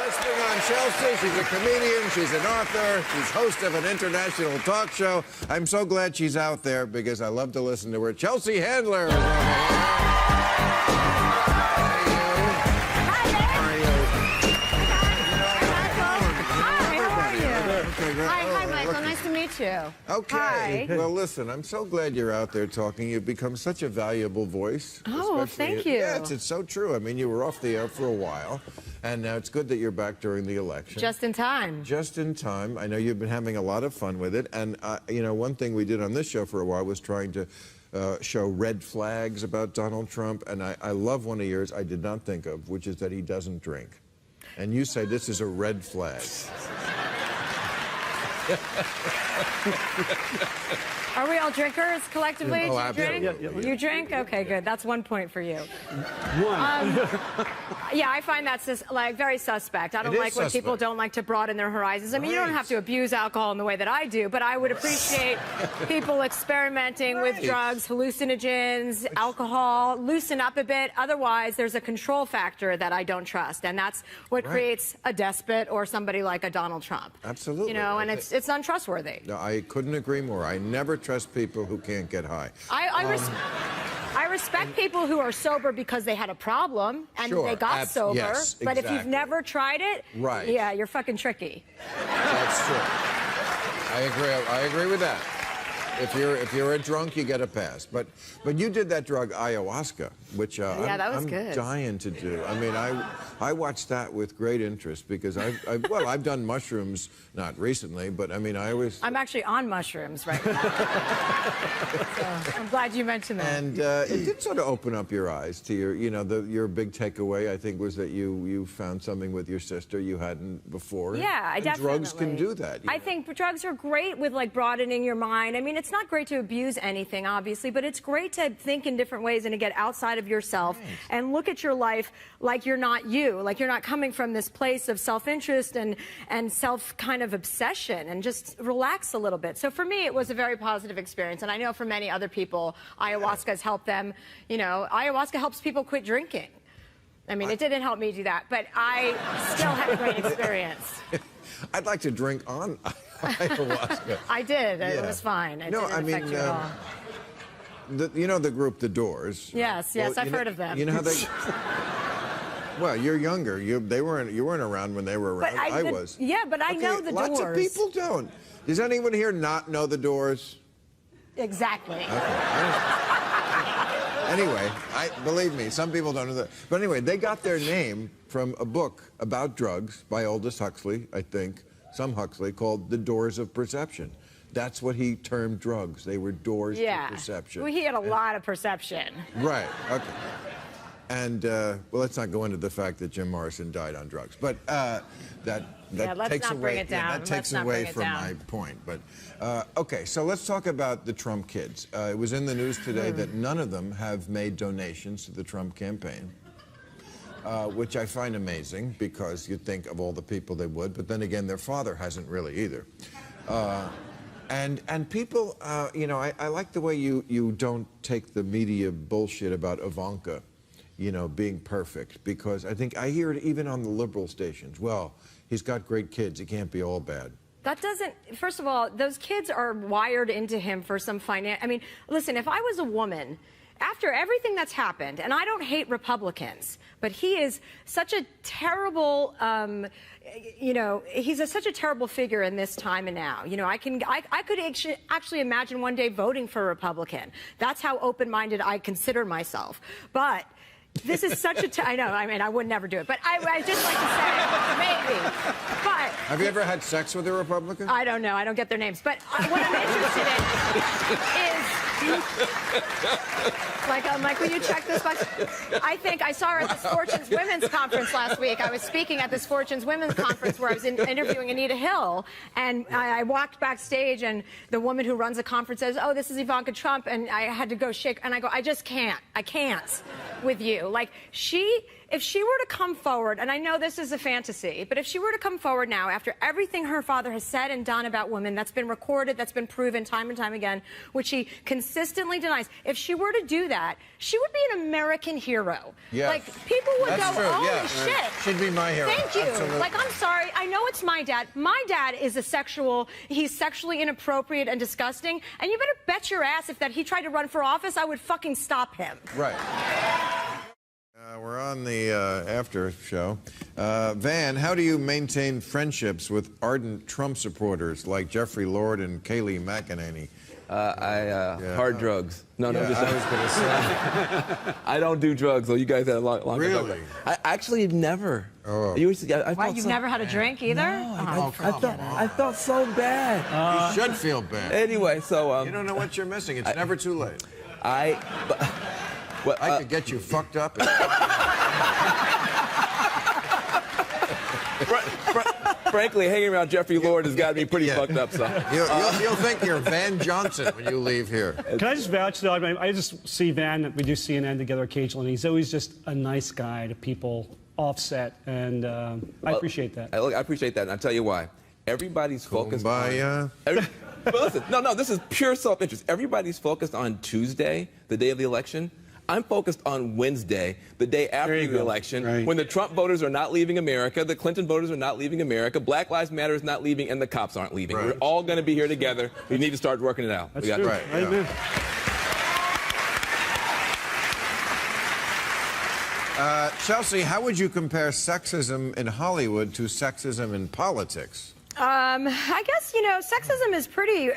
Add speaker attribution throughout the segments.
Speaker 1: Listening on Chelsea, she's a comedian, she's an author, she's host of an international talk show. I'm so glad she's out there because I love to listen to her. Chelsea Handler is over here.
Speaker 2: Hi, Michael. Nice to meet you.
Speaker 1: Okay.
Speaker 2: Hi.
Speaker 1: Well, listen, I'm so glad you're out there talking. You've become such a valuable voice.
Speaker 2: Oh, thank you.
Speaker 1: Yes, it's so true. I mean, you were off the air for a while, and now it's good that you're back during the election.
Speaker 2: Just in time.
Speaker 1: Just in time. I know you've been having a lot of fun with it, and, you know, one thing we did on this show for a while was trying to show red flags about Donald Trump, and I love one of yours I did not think of, which is that he doesn't drink. And you say this is a red flag.
Speaker 2: Are we all drinkers collectively?
Speaker 1: Oh,
Speaker 2: Do you
Speaker 1: absolutely.
Speaker 2: drink?
Speaker 1: Yeah.
Speaker 2: You drink? Okay, good. That's 1 point for you.
Speaker 3: One.
Speaker 2: Yeah, I find that's just like very suspect. I don't
Speaker 1: It is
Speaker 2: like when people
Speaker 1: suspect.
Speaker 2: don't like to broaden their horizons. I mean, you don't
Speaker 1: Right.
Speaker 2: have to abuse alcohol in the way that I do, but I would appreciate people experimenting with
Speaker 1: Right.
Speaker 2: drugs, hallucinogens, alcohol, loosen up a bit. Otherwise, there's a control factor that I don't trust, and that's what
Speaker 1: Right.
Speaker 2: creates a despot or somebody like a Donald Trump.
Speaker 1: Absolutely.
Speaker 2: You know, and
Speaker 1: I
Speaker 2: it's untrustworthy.
Speaker 1: No, I couldn't agree more. I never trust people who can't get high.
Speaker 2: I respect people who are sober because they had a problem and
Speaker 1: Sure,
Speaker 2: they got sober.
Speaker 1: yes,
Speaker 2: but if you've
Speaker 1: exactly.
Speaker 2: never tried it,
Speaker 1: Right.
Speaker 2: yeah, you're fucking tricky.
Speaker 1: That's true. I agree with that. If you're a drunk, you get a pass. But you did that drug ayahuasca, which
Speaker 2: that was
Speaker 1: I'm
Speaker 2: good.
Speaker 1: dying to do. I mean, I watched that with great interest because I've done mushrooms, not recently, but I mean
Speaker 2: I'm actually on mushrooms right now. So I'm glad you mentioned that.
Speaker 1: And it did sort of open up your eyes to your big takeaway, I think, was that you found something with your sister you hadn't before.
Speaker 2: Yeah,
Speaker 1: and
Speaker 2: definitely.
Speaker 1: drugs can do that.
Speaker 2: I think drugs are great with like broadening your mind. I mean, it's not great to abuse anything, obviously, but it's great to think in different ways and to get outside of yourself and look at your life like you're not you, like you're not coming from this place of self-interest and self kind of obsession, and just relax a little bit. So for me, it was a very positive experience, and I know for many other people, ayahuasca has helped them. You know, ayahuasca helps people quit drinking. I mean, it didn't help me do that, but I still had a great experience.
Speaker 1: I'd like to drink on ayahuasca.
Speaker 2: I did. It
Speaker 1: Yeah.
Speaker 2: was fine. It
Speaker 1: No,
Speaker 2: didn't
Speaker 1: I mean,
Speaker 2: affect you at all.
Speaker 1: You know the group The Doors?
Speaker 2: Yes, I've heard of them.
Speaker 1: You know how they... Well, you're younger. You weren't around when they were around.
Speaker 2: But
Speaker 1: I was.
Speaker 2: Yeah, but I know the
Speaker 1: lots
Speaker 2: Doors.
Speaker 1: of people don't. Does anyone here not know the Doors?
Speaker 2: Exactly.
Speaker 1: Anyway, believe me, some people don't know that. But anyway, they got their name from a book about drugs by Aldous Huxley, I think, some Huxley, called The Doors of Perception. That's what he termed drugs. They were doors to perception.
Speaker 2: Well, he had a lot of perception.
Speaker 1: Right, okay. And, well, let's not go into the fact that Jim Morrison died on drugs. But that
Speaker 2: let's
Speaker 1: takes
Speaker 2: not
Speaker 1: away,
Speaker 2: bring it down.
Speaker 1: that takes
Speaker 2: Let's not
Speaker 1: away
Speaker 2: bring it
Speaker 1: from
Speaker 2: down.
Speaker 1: my point. But, okay, so let's talk about the Trump kids. It was in the news today that none of them have made donations to the Trump campaign. Which I find amazing because you'd think of all the people they would, but then again, their father hasn't really either. And people, you know, I like the way you don't take the media bullshit about Ivanka, you know, being perfect, because I think I hear it even on the liberal stations. Well, he's got great kids. He can't be all bad.
Speaker 2: That doesn't, first of all, those kids are wired into him for some I mean, listen, if I was a woman, after everything that's happened, and I don't hate Republicans, but he is such a terrible, you know, he's such a terrible figure in this time and now. You know, I could actually imagine one day voting for a Republican. That's how open-minded I consider myself. But this is such a, I know, I mean, I would never do it, but I just like to say, maybe. But
Speaker 1: Have you ever had sex with a Republican?
Speaker 2: I don't know. I don't get their names. But what I'm interested in is, like, will you check this box? I think I saw her at this Fortune's Women's Conference last week. I was speaking at this Fortune's Women's Conference where I was interviewing Anita Hill, and I walked backstage, and the woman who runs the conference says, "Oh, this is Ivanka Trump," and I had to go shake, and I go, "I just can't. I can't with you." Like, she if she were to come forward, and I know this is a fantasy, but if she were to come forward now after everything her father has said and done about women, that's been recorded, that's been proven time and time again, which she consistently denies, if she were to do that, she would be an American hero.
Speaker 1: Yes.
Speaker 2: Like, people would
Speaker 1: That's
Speaker 2: go,
Speaker 1: true.
Speaker 2: holy
Speaker 1: Yeah.
Speaker 2: shit.
Speaker 1: She'd be my hero.
Speaker 2: Thank you.
Speaker 1: Absolutely.
Speaker 2: Like, I'm sorry. I know it's my dad. My dad is he's sexually inappropriate and disgusting, and you better bet your ass if that he tried to run for office, I would fucking stop him.
Speaker 1: Right. We're on the after show. Van, how do you maintain friendships with ardent Trump supporters like Jeffrey Lord and Kayleigh McEnany?
Speaker 3: Hard drugs. No,
Speaker 1: Yeah,
Speaker 3: just
Speaker 1: I was going to say.
Speaker 3: I don't do drugs, so you guys had a long
Speaker 1: Really?
Speaker 3: I actually never.
Speaker 1: Oh.
Speaker 2: Why, you've never had a drink either?
Speaker 3: I felt so bad.
Speaker 1: You should feel bad.
Speaker 3: Anyway, so
Speaker 1: You don't know what you're missing. It's never too late.
Speaker 3: I
Speaker 1: could get you fucked up.
Speaker 3: Frankly, hanging around Jeffrey Lord has got me pretty fucked up. So
Speaker 1: You'll think you're Van Johnson when you leave here.
Speaker 4: Can I just vouch, though? I mean, I just see Van. We do CNN together occasionally. And he's always just a nice guy to people, offset, and I appreciate that.
Speaker 3: I appreciate that, and I'll tell you why. Everybody's focused
Speaker 1: Kumbaya.
Speaker 3: on... But listen, no, this is pure self-interest. Everybody's focused on Tuesday, the day of the election. I'm focused on Wednesday, the day after the election, when the Trump voters are not leaving America, the Clinton voters are not leaving America, Black Lives Matter is not leaving, and the cops aren't leaving.
Speaker 1: Right.
Speaker 3: We're all going to be here together. We need to start working it out.
Speaker 4: That's
Speaker 3: we got
Speaker 4: true.
Speaker 1: Right, yeah.
Speaker 4: Amen.
Speaker 1: Chelsea, how would you compare sexism in Hollywood to sexism in politics?
Speaker 2: I guess, sexism is pretty,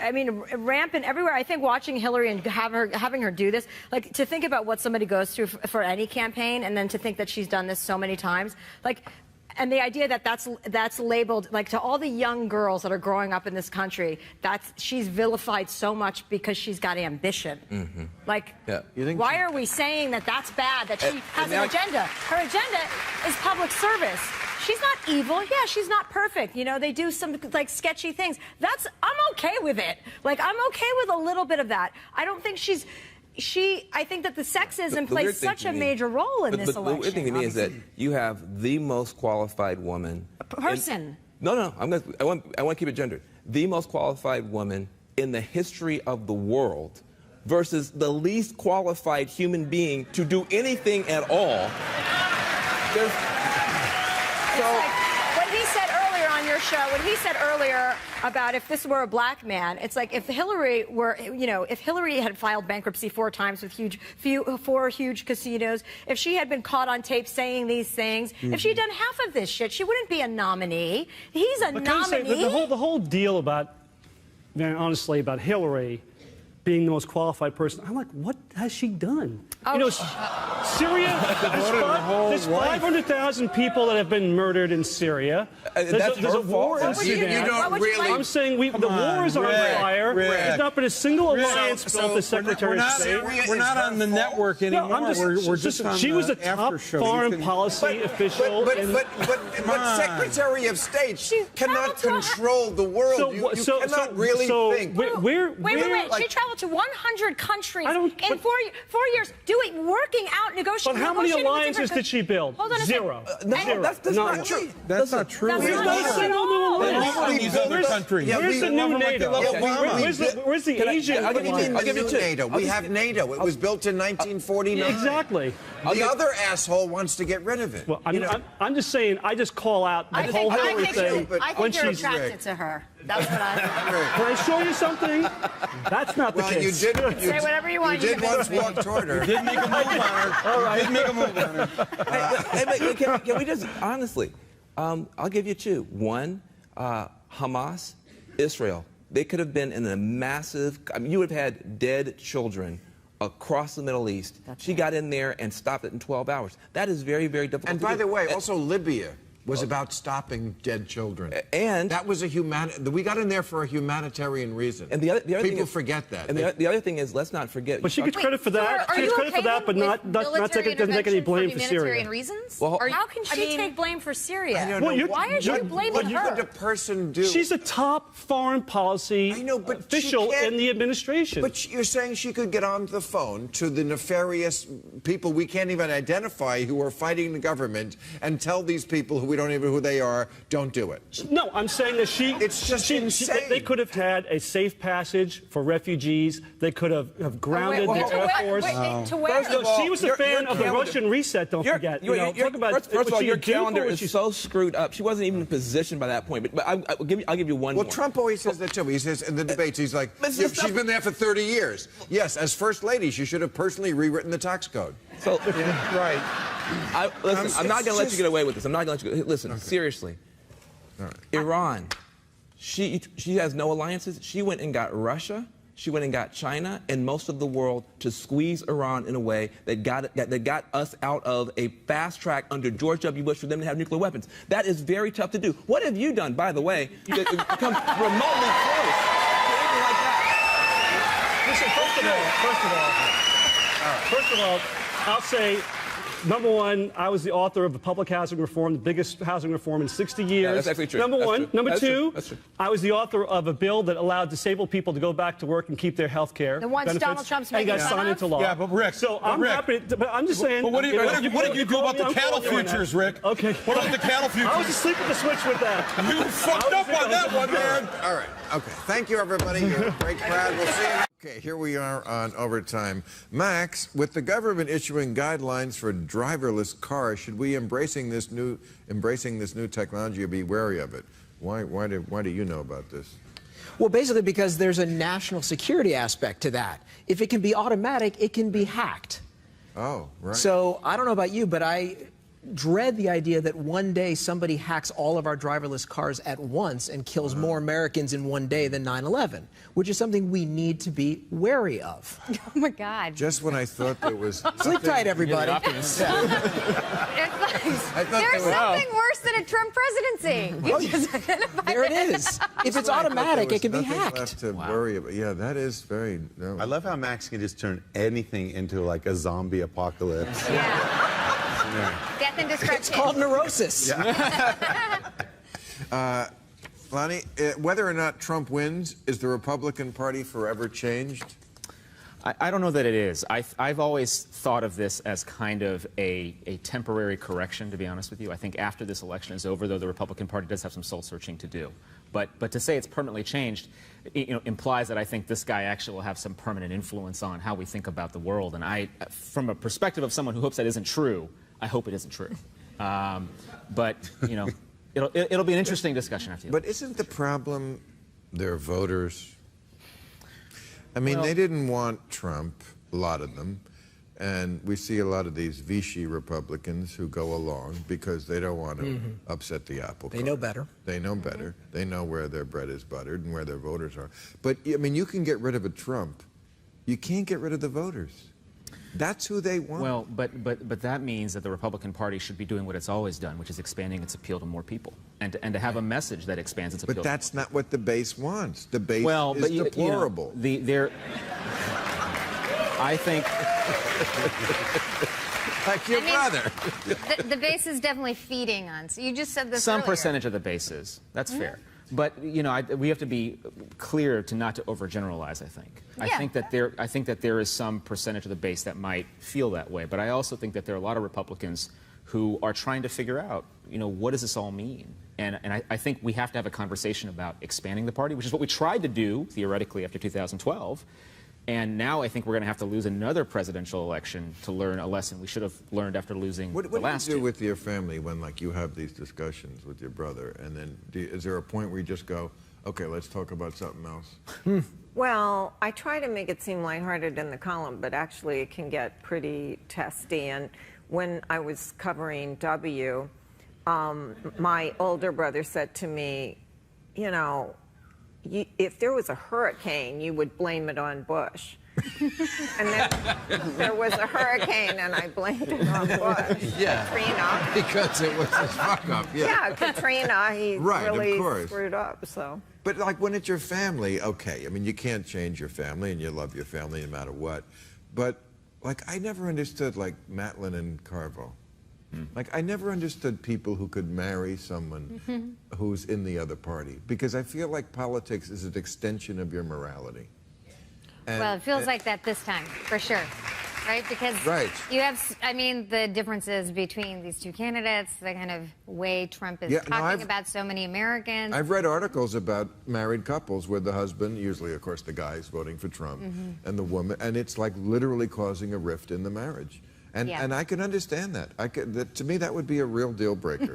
Speaker 2: rampant everywhere. I think watching Hillary and having her do this, like, to think about what somebody goes through for any campaign, and then to think that she's done this so many times, like, and the idea that that's labeled, like, to all the young girls that are growing up in this country, she's vilified so much because she's got ambition. Mm-hmm. Like, why are we saying that that's bad, that she has an agenda? Her agenda is public service. She's not evil. Yeah, she's not perfect. They do some, like, sketchy things. I'm okay with it. Like, I'm okay with a little bit of that. I don't think I think that the sexism plays such a major role in this election.
Speaker 3: The weird thing to me is that you have the most qualified woman.
Speaker 2: Person.
Speaker 3: No. I want to keep it gendered. The most qualified woman in the history of the world versus the least qualified human being to do anything at all.
Speaker 2: It's like what he said earlier on your show, what he said earlier about if this were a black man, it's like if Hillary were, if Hillary had filed bankruptcy 4 times with 4 huge casinos, if she had been caught on tape saying these things, if she'd done half of this shit, she wouldn't be a nominee. He's a nominee.
Speaker 4: The whole deal about, honestly, about Hillary being the most qualified person, I'm like, what has she done? Syria, there's 500,000 people that have been murdered in Syria.
Speaker 3: That's
Speaker 4: there's a war in
Speaker 1: You
Speaker 4: Sudan.
Speaker 1: don't really...
Speaker 4: I'm saying the war is on fire. There's not been a single alliance built the Secretary of State.
Speaker 5: We're not on the network anymore.
Speaker 4: No,
Speaker 5: we're just on
Speaker 4: she was a
Speaker 5: the
Speaker 4: top
Speaker 5: after show.
Speaker 4: foreign policy official.
Speaker 1: But Secretary of State cannot control the world. You cannot really think.
Speaker 2: Wait. She traveled to 100 countries in 4 years, working out, negotiating.
Speaker 4: But how many alliances did she build?
Speaker 2: Hold on a
Speaker 4: Zero.
Speaker 2: Zero.
Speaker 3: That's not true.
Speaker 5: That's not true.
Speaker 2: There's no single new alliance.
Speaker 5: other countries.
Speaker 4: Where's the new NATO? Where's the Asian
Speaker 1: What do you mean
Speaker 4: alliance?
Speaker 1: the new NATO? We have NATO. It was built in 1949.
Speaker 4: Exactly.
Speaker 1: The other asshole wants to get rid of it.
Speaker 4: Well, I'm just saying, I just call out the whole Hillary thing when
Speaker 2: you're
Speaker 4: she's...
Speaker 2: attracted to her. That's what I think.
Speaker 4: Can I show you something? That's not the case.
Speaker 1: You did.
Speaker 2: Say whatever you want.
Speaker 1: You did once walk toward her.
Speaker 5: Did make a move on her. All right. Did make a move on her.
Speaker 3: Can we just, honestly, I'll give you 2. One, Hamas, Israel. They could have been in a massive, you would have had dead children across the Middle East. She got in there and stopped it in 12 hours. That is very, very difficult.
Speaker 1: And by the way, also Libya. was about stopping dead children.
Speaker 3: And
Speaker 1: that was we got in there for a humanitarian reason.
Speaker 3: And the other
Speaker 1: people
Speaker 3: thing is,
Speaker 1: forget that.
Speaker 3: And the other thing is, let's not forget.
Speaker 4: But she gets credit for that.
Speaker 6: Are
Speaker 4: She gets
Speaker 6: you
Speaker 4: credit
Speaker 6: okay
Speaker 4: for that, but not take any blame for Syria.
Speaker 6: Reasons?
Speaker 3: Well,
Speaker 2: How can she take blame for Syria?
Speaker 1: Why
Speaker 2: is she blaming
Speaker 1: what
Speaker 2: her?
Speaker 1: What could a person do?
Speaker 4: She's a top foreign policy official in the administration.
Speaker 1: But you're saying she could get on the phone to the nefarious people we can't even identify who are fighting the government and tell these people who we don't even know who they are, don't do it.
Speaker 4: No, I'm saying that
Speaker 1: It's just insane.
Speaker 4: They could have had a safe passage for refugees. They could have grounded the Air Force.
Speaker 2: To where?
Speaker 3: First of all,
Speaker 4: She was a fan of the Russian reset, don't forget.
Speaker 3: Talk about, first of all, your calendar is so screwed up. She wasn't even in position by that point. But I'll give you one more.
Speaker 1: Well, Trump always says that too. He says in the debates, he's like, she's been there for 30 years. Yes, as First Lady, she should have personally rewritten the tax code.
Speaker 3: So,
Speaker 1: right.
Speaker 3: Listen, I'm not going to let you get away with this. I'm not going to let you listen, seriously.
Speaker 1: All right.
Speaker 3: Iran, she has no alliances. She went and got Russia. She went and got China and most of the world to squeeze Iran in a way that got us out of a fast track under George W. Bush for them to have nuclear weapons. That is very tough to do. What have you done, by the way, to come remotely close to anything like that?
Speaker 4: Listen, first of all, I'll say, number one, I was the author of the public housing reform, the biggest housing reform in 60 years.
Speaker 3: Yeah, that's actually true.
Speaker 4: Number one. Number two,
Speaker 3: That's true.
Speaker 4: I was the author of a bill that allowed disabled people to go back to work and keep their health care
Speaker 2: The ones
Speaker 4: benefits.
Speaker 2: Donald Trump's
Speaker 4: and
Speaker 2: making
Speaker 4: got
Speaker 2: fun
Speaker 4: signed
Speaker 2: of?
Speaker 4: into law.
Speaker 5: Yeah, but Rick,
Speaker 4: So I'm happy, but I'm just saying.
Speaker 5: But what did you do about the cattle futures, Rick?
Speaker 4: Okay.
Speaker 5: What about the cattle futures?
Speaker 4: I was asleep at the switch with that.
Speaker 5: You fucked up on that one, man.
Speaker 1: All right. Okay. Thank you, everybody. You're a great crowd. We'll see you. Okay, here we are on Overtime. Max, with the government issuing guidelines for driverless cars, should we embracing this new technology or be wary of it? Why do you know about this?
Speaker 7: Well, basically because there's a national security aspect to that. If it can be automatic, it can be hacked.
Speaker 1: Oh, right.
Speaker 7: So I don't know about you, but I dread the idea that one day somebody hacks all of our driverless cars at once and kills more Americans in one day than 9/11, which is something we need to be wary of.
Speaker 2: Oh, my God.
Speaker 1: Just when I thought there was
Speaker 7: Sleep tight, everybody.
Speaker 2: There's something worse than a Trump presidency. You just identified
Speaker 7: There it is. If it's automatic, it can be
Speaker 1: nothing
Speaker 7: hacked.
Speaker 1: left to worry about. Yeah, that is very. No.
Speaker 8: I love how Max can just turn anything into like a zombie apocalypse.
Speaker 2: Death and destruction.
Speaker 7: It's called neurosis.
Speaker 1: Lonnie, whether or not Trump wins, is the Republican Party forever changed?
Speaker 9: I don't know that it is. I've always thought of this as kind of a temporary correction, to be honest with you. I think after this election is over, though, the Republican Party does have some soul-searching to do. But to say it's permanently changed, implies that I think this guy actually will have some permanent influence on how we think about the world. And from a perspective of someone who hopes that isn't true, I hope it isn't true. But it'll be an interesting discussion after.
Speaker 1: But isn't the problem their voters? I mean, they didn't want Trump, a lot of them, and we see a lot of these Vichy Republicans who go along because they don't want to upset the apple cart.
Speaker 7: They know better.
Speaker 1: They know better. They know where their bread is buttered and where their voters are. But, I mean, you can get rid of a Trump. You can't get rid of the voters. That's who they want.
Speaker 9: Well, but that means that the Republican Party should be doing what it's always done, which is expanding its appeal to more people, and to have a message that expands its appeal.
Speaker 1: But that's not what the base wants. The base is
Speaker 9: but
Speaker 1: deplorable.
Speaker 9: I think.
Speaker 1: Like your brother.
Speaker 2: The base is definitely feeding on. So you just said this
Speaker 9: Some
Speaker 2: earlier.
Speaker 9: percentage of the base is. That's fair. But we have to be clear to not to overgeneralize. I think.
Speaker 2: Yeah.
Speaker 9: I think that there is some percentage of the base that might feel that way. But I also think that there are a lot of Republicans who are trying to figure out, what does this all mean? And I think we have to have a conversation about expanding the party, which is what we tried to do theoretically after 2012. And now I think we're going to have to lose another presidential election to learn a lesson we should have learned after losing the last
Speaker 1: What do you do
Speaker 9: two.
Speaker 1: with your family when, you have these discussions with your brother, and then is there a point where you just go, okay, let's talk about something else?
Speaker 10: Well, I try to make it seem lighthearted in the column, but actually it can get pretty testy. And when I was covering W, my older brother said to me, if there was a hurricane, you would blame it on Bush. And then there was a hurricane, and I blamed it on Bush.
Speaker 1: Yeah.
Speaker 10: Katrina.
Speaker 1: Because it was a fuck up. Yeah.
Speaker 10: Yeah, Katrina, he
Speaker 1: Right, of
Speaker 10: really
Speaker 1: course.
Speaker 10: screwed up, so.
Speaker 1: But like when it's your family, okay. I mean, you can't change your family, and you love your family no matter what. But like, I never understood like Matlin and Carvo. Like, I never understood people who could marry someone who's in the other party, because I feel like politics is an extension of your morality. And,
Speaker 6: Well, it feels like that this time, for sure. Right? Because you have, I mean, the differences between these two candidates, the kind of way Trump is talking about so many Americans.
Speaker 1: I've read articles about married couples where the husband, usually, of course, the guy is voting for Trump, and the woman, and it's like literally causing a rift in the marriage. And I can understand that. To me, that would be a real deal breaker,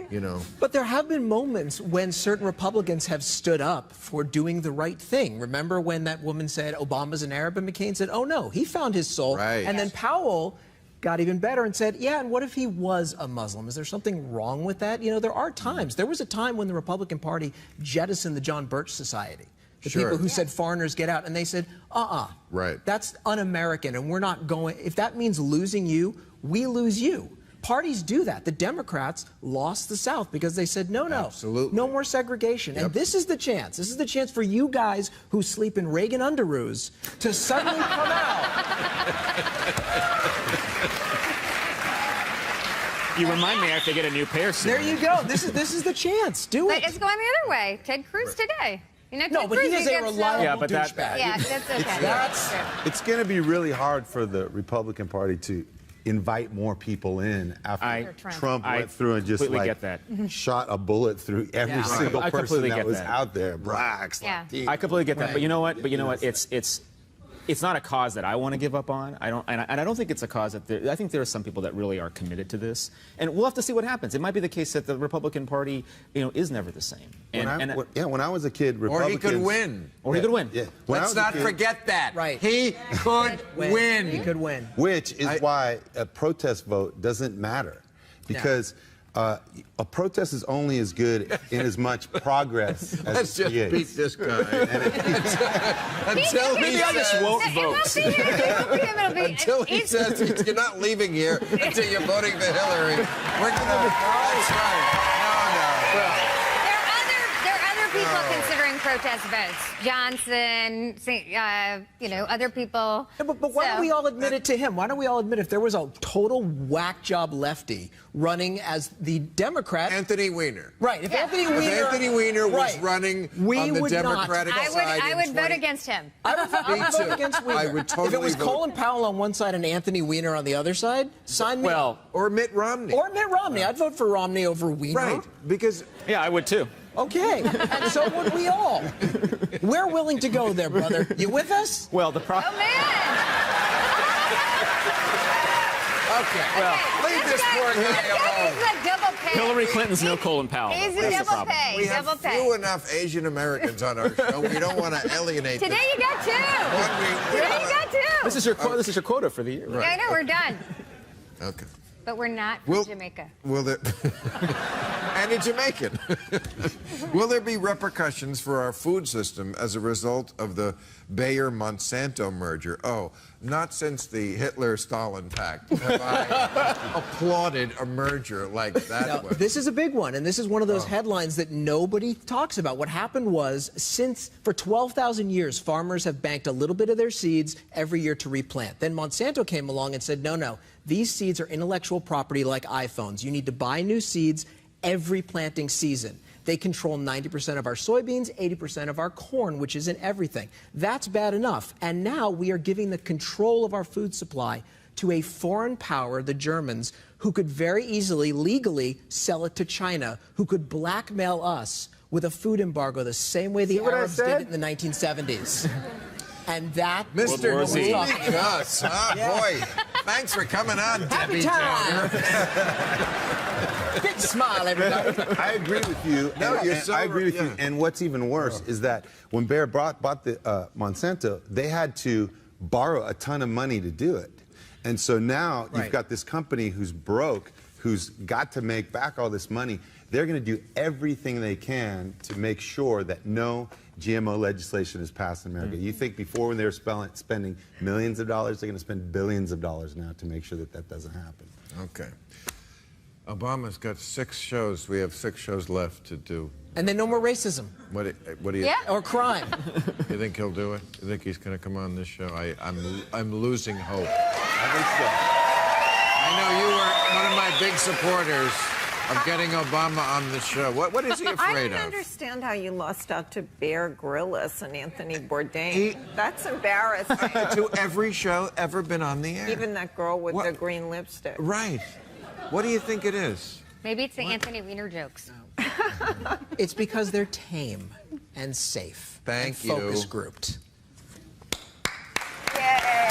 Speaker 1: you know.
Speaker 7: But there have been moments when certain Republicans have stood up for doing the right thing. Remember when that woman said Obama's an Arab, and McCain said, oh no, he found his soul.
Speaker 1: Right.
Speaker 7: And then Powell got even better and said, yeah, and what if he was a Muslim? Is there something wrong with that? You know, there are times. There was a time when the Republican Party jettisoned the John Birch Society. The people who said foreigners get out, and they said,
Speaker 1: right.
Speaker 7: That's un-American, and we're not going, if that means losing you, we lose you. Parties do that. The Democrats lost the South because they said, no,
Speaker 1: Absolutely.
Speaker 7: no more segregation. And this is the chance. This is the chance for you guys who sleep in Reagan underoos to suddenly come out.
Speaker 9: You remind me I have to get a new pair soon.
Speaker 7: There you go. This is the chance. Do it.
Speaker 6: But it's going the other way. Ted Cruz today. You know,
Speaker 7: No,
Speaker 6: Ted
Speaker 7: but he
Speaker 6: Cruz
Speaker 7: is a reliable
Speaker 6: gets
Speaker 7: douchebag.
Speaker 6: Yeah, that's okay.
Speaker 8: It's going to be really hard for the Republican Party to invite more people in after Trump went through and just like shot a bullet through every single person that was out there. Blacks, Latinos.
Speaker 9: I completely get that. But you know what? It's not a cause that I want to give up on. I don't think it's a cause that I think there are some people that really are committed to this, and we'll have to see what happens. It might be the case that the Republican Party, is never the same.
Speaker 8: When I was a kid, Republicans,
Speaker 1: or he could win.
Speaker 9: Or he could win.
Speaker 8: Yeah.
Speaker 1: Let's not forget that.
Speaker 7: Right.
Speaker 1: He could win.
Speaker 7: He could win.
Speaker 8: Which is why a protest vote doesn't matter, because. A protest is only as good in as much progress as
Speaker 1: Let's
Speaker 8: it
Speaker 1: just
Speaker 8: creates.
Speaker 1: beat this guy. Until
Speaker 9: maybe I just won't vote.
Speaker 1: Until he says you're not leaving here until you're voting for Hillary. We're going to. That's right. No.
Speaker 6: There are other people considering protest votes. Johnson, other people.
Speaker 7: Yeah, but why don't we all admit it to him? Why don't we all admit if there was a total whack job lefty running as the Democrat?
Speaker 1: Anthony Weiner.
Speaker 7: Right. If Anthony Weiner
Speaker 1: was running on the Democratic side.
Speaker 6: I would vote against him.
Speaker 7: I would vote against Weiner.
Speaker 1: I would totally
Speaker 7: if it was
Speaker 1: vote.
Speaker 7: Colin Powell on one side and Anthony Weiner on the other side, sign me up.
Speaker 1: Or Mitt Romney.
Speaker 7: I'd vote for Romney over Weiner.
Speaker 1: Right. Because.
Speaker 9: Yeah, I would too.
Speaker 7: Okay, and so would we all. We're willing to go there, brother. You with us?
Speaker 9: Well, the problem.
Speaker 6: Oh, man!
Speaker 1: Okay. Well, leave this poor guy alone.
Speaker 6: He's a double pay.
Speaker 9: Hillary Clinton's no Colin Powell.
Speaker 6: He's
Speaker 9: That's
Speaker 6: a
Speaker 9: the
Speaker 6: double
Speaker 9: problem.
Speaker 6: pay.
Speaker 1: We have few enough Asian Americans on our show. We don't want to alienate them.
Speaker 6: Today you got two. Today you got two.
Speaker 9: This is your quota for the year.
Speaker 6: Yeah, I know, we're done.
Speaker 1: Okay.
Speaker 6: But we're not from Jamaica.
Speaker 1: And a Jamaican. Will there be repercussions for our food system as a result of the Bayer-Monsanto merger? Oh, not since the Hitler-Stalin pact have I applauded a merger like that
Speaker 7: Now,
Speaker 1: one.
Speaker 7: this is a big one, and this is one of those headlines that nobody talks about. What happened was, for 12,000 years, farmers have banked a little bit of their seeds every year to replant. Then Monsanto came along and said, no, these seeds are intellectual property like iPhones. You need to buy new seeds every planting season. They control 90% of our soybeans, 80% of our corn, which is in everything. That's bad enough. And now we are giving the control of our food supply to a foreign power, the Germans, who could very easily, legally, sell it to China, who could blackmail us with a food embargo the same way the Arabs did it in the 1970s. And that,
Speaker 1: Mr. Gus, boy, thanks for coming on,
Speaker 7: happy
Speaker 1: Debbie
Speaker 7: time. Big smile, everybody.
Speaker 8: I agree with you. I agree with you. And what's even worse is that when Bayer bought the Monsanto, they had to borrow a ton of money to do it. And so now you've got this company who's broke, who's got to make back all this money. they're going to do everything they can to make sure that no GMO legislation is passed in America. You think before, when they were spending millions of dollars, they're going to spend billions of dollars now to make sure that that doesn't happen.
Speaker 1: Okay. Obama's got 6 shows. We have 6 shows left to do.
Speaker 7: And then no more racism.
Speaker 1: What do you?
Speaker 6: Yeah.
Speaker 7: Or crime.
Speaker 1: You think he'll do it? You think he's going to come on this show? I'm losing hope.
Speaker 8: I think so.
Speaker 1: I know you were one of my big supporters of getting Obama on the show. What is he afraid of?
Speaker 10: I don't understand how you lost out to Bear Grylls and Anthony Bourdain. That's embarrassing.
Speaker 1: To every show ever been on the air.
Speaker 10: Even that girl with the green lipstick.
Speaker 1: Right. What do you think it is?
Speaker 6: Maybe it's the Anthony Weiner jokes.
Speaker 7: It's because they're tame and safe.
Speaker 1: Thank
Speaker 7: and focus grouped.
Speaker 10: Yay.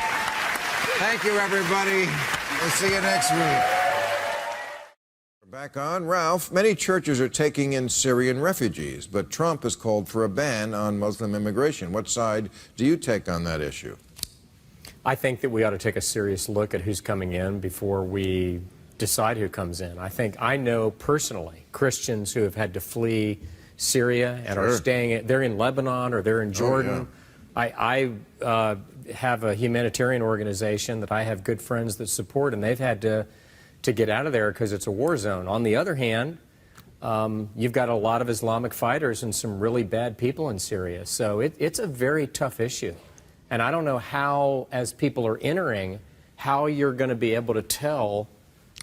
Speaker 1: Thank you, everybody. We'll see you next week. Back on. Ralph, many churches are taking in Syrian refugees, but Trump has called for a ban on Muslim immigration. What side do you take on that issue?
Speaker 11: I think that we ought to take a serious look at who's coming in before we decide who comes in. I know personally Christians who have had to flee Syria and are staying, they're in Lebanon or they're in Jordan. Oh, yeah. I have a humanitarian organization that I have good friends that support, and they've had to get out of there because it's a war zone. On the other hand, you've got a lot of Islamic fighters and some really bad people in Syria. So it's a very tough issue. And I don't know how, as people are entering, how you're going to be able to tell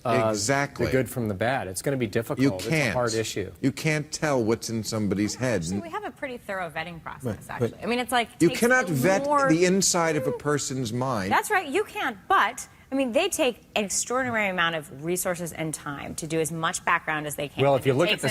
Speaker 1: exactly
Speaker 11: the good from the bad. It's going to be difficult.
Speaker 1: You can't.
Speaker 11: It's a hard issue.
Speaker 1: You can't tell what's in somebody's head.
Speaker 12: Actually, we have a pretty thorough vetting process,
Speaker 1: Right,
Speaker 12: actually. I mean, it's like...
Speaker 1: You cannot vet the inside of a person's mind.
Speaker 12: That's right, you can't, but... I mean, they take an extraordinary amount of resources and time to do as much background as they can.
Speaker 11: Well, if you look at the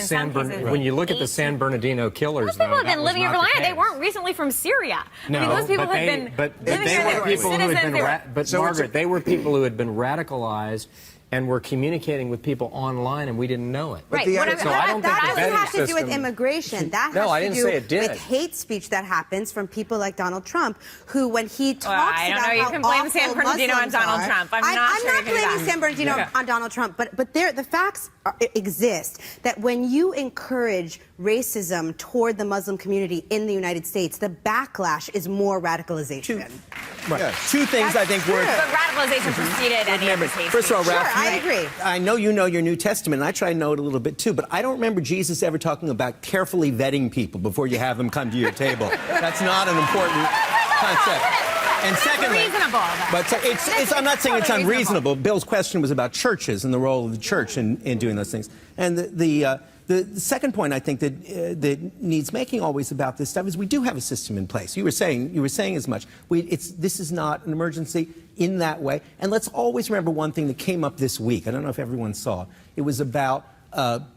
Speaker 11: when you look at the San Bernardino killers,
Speaker 12: those people have been living here for long. They weren't recently from Syria.
Speaker 11: No,
Speaker 12: I mean, those people have been living here. They were citizens.
Speaker 11: But Margaret, they were people who had been radicalized and were communicating with people online, and we didn't know it.
Speaker 13: Right.
Speaker 11: So I don't think
Speaker 13: that
Speaker 11: the
Speaker 13: doesn't have
Speaker 11: vetting
Speaker 13: to do with
Speaker 11: system-
Speaker 13: immigration. That
Speaker 11: No, I
Speaker 13: has
Speaker 11: didn't
Speaker 13: to
Speaker 11: say
Speaker 13: do
Speaker 11: it did.
Speaker 13: with hate speech that happens from people like Donald Trump, who, when he talks
Speaker 12: I don't
Speaker 13: about
Speaker 12: know. You
Speaker 13: how
Speaker 12: can blame
Speaker 13: awful
Speaker 12: San Bernardino on
Speaker 13: Muslims
Speaker 12: Donald
Speaker 13: are,
Speaker 12: Trump. I'm not sure
Speaker 13: not
Speaker 12: you can do
Speaker 13: blaming
Speaker 12: that.
Speaker 13: San Bernardino on Donald Trump, but the facts exist that when you encourage racism toward the Muslim community in the United States, the backlash is more radicalization.
Speaker 14: Right.
Speaker 1: Yes.
Speaker 14: 2 things I think were...
Speaker 12: But radicalization preceded any of his hate
Speaker 14: First of all,
Speaker 12: speech.
Speaker 14: Ralph,
Speaker 13: Sure, I agree.
Speaker 14: I know you know your New Testament, and I try to know it a little bit too, but I don't remember Jesus ever talking about carefully vetting people before you have them come to your table. That's not an important concept. And secondly,
Speaker 12: reasonable,
Speaker 14: but I'm not saying it's unreasonable. Bill's question was about churches and the role of the church in doing those things. And the second point I think that needs making always about this stuff is we do have a system in place. You were saying as much. This is not an emergency in that way. And let's always remember one thing that came up this week. I don't know if everyone saw. It was about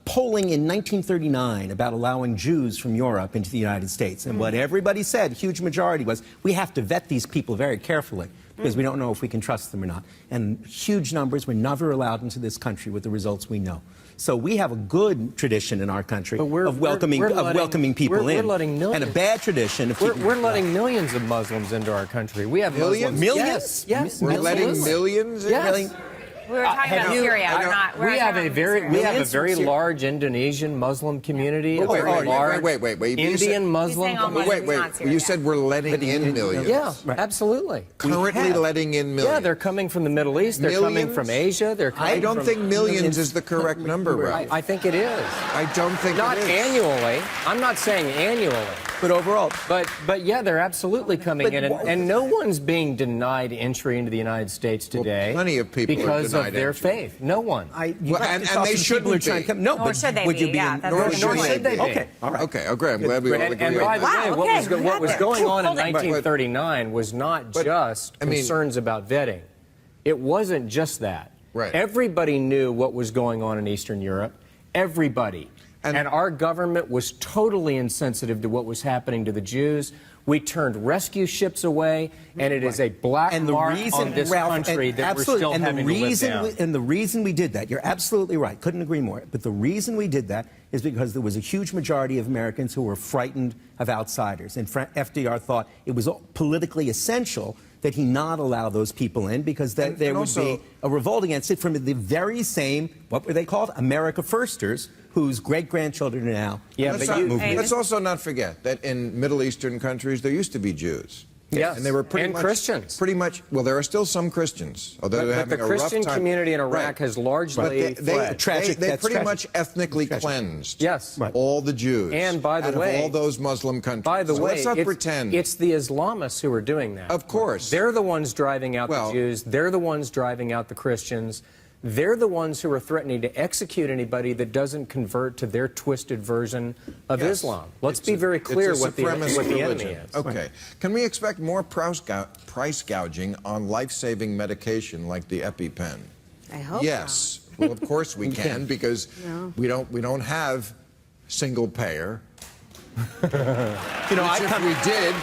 Speaker 14: polling in 1939 about allowing Jews from Europe into the United States. And what everybody said, huge majority, was we have to vet these people very carefully because we don't know if we can trust them or not. And huge numbers were never allowed into this country with the results we know. So we have a good tradition in our country of welcoming people in, and a bad tradition of keeping
Speaker 11: We're letting millions of Muslims into our country. We have
Speaker 1: Millions?
Speaker 11: Muslims. Yes.
Speaker 1: We're letting millions in?
Speaker 11: Yes.
Speaker 12: We were talking about Syria, or not.
Speaker 11: We have a very large Indonesian Muslim community.
Speaker 1: Wait.
Speaker 11: Indian Muslim.
Speaker 1: Wait. You said we're letting in millions.
Speaker 11: Yeah, absolutely.
Speaker 1: Currently letting in millions.
Speaker 11: Yeah, they're coming from the Middle East. They're coming from Asia. They're coming
Speaker 1: I don't think millions is the correct number, Ralph.
Speaker 11: I think it is.
Speaker 1: I don't think
Speaker 11: not
Speaker 1: it is.
Speaker 11: annually. I'm not saying annually.
Speaker 14: But overall.
Speaker 11: But yeah, they're absolutely coming in. And no one's being denied entry into the United States today.
Speaker 1: Well, plenty of people
Speaker 11: because
Speaker 1: are
Speaker 11: of their faith. No one.
Speaker 1: And they shouldn't be.
Speaker 14: No,
Speaker 12: nor should they be.
Speaker 1: Nor should they be.
Speaker 14: Okay, all right.
Speaker 1: Okay, I'm glad we all agree
Speaker 11: and by
Speaker 1: on
Speaker 11: the way, what was going on in 1939 was not just concerns about vetting. It wasn't just that.
Speaker 1: Right.
Speaker 11: Everybody knew what was going on in Eastern Europe. Everybody. And our government was totally insensitive to what was happening to the Jews. We turned rescue ships away, and it is a black mark on this country that we're still having to live down.
Speaker 14: And the reason we did that, you're absolutely right, couldn't agree more, but the reason we did that is because there was a huge majority of Americans who were frightened of outsiders. And FDR thought it was politically essential that he not allow those people in because there would be a revolt against it from the very same, what were they called? America Firsters, whose great-grandchildren are now.
Speaker 11: Yeah,
Speaker 1: let's also not forget that in Middle Eastern countries, there used to be Jews.
Speaker 11: Yes,
Speaker 1: and they were pretty
Speaker 11: and
Speaker 1: much,
Speaker 11: Christians.
Speaker 1: Pretty much. Well, there are still some Christians, although they're
Speaker 11: but
Speaker 1: having
Speaker 11: the
Speaker 1: a rough
Speaker 11: Christian
Speaker 1: time.
Speaker 11: community in Iraq has largely
Speaker 1: fled. They pretty
Speaker 14: tragic.
Speaker 1: much ethnically cleansed.
Speaker 11: Yes,
Speaker 1: all the Jews.
Speaker 11: And by the
Speaker 1: out
Speaker 11: way,
Speaker 1: of all those Muslim countries.
Speaker 11: By the way,
Speaker 1: let's not pretend.
Speaker 11: It's the Islamists who are doing that.
Speaker 1: Of course,
Speaker 11: they're the ones driving out the Jews. They're the ones driving out the Christians. They're the ones who are threatening to execute anybody that doesn't convert to their twisted version of Islam. Let's be very clear what the enemy is.
Speaker 1: Okay. Can we expect more price gouging on life-saving medication like the EpiPen?
Speaker 13: I hope
Speaker 1: yes. Well, of course we can, because we don't have single payer.
Speaker 14: If we did.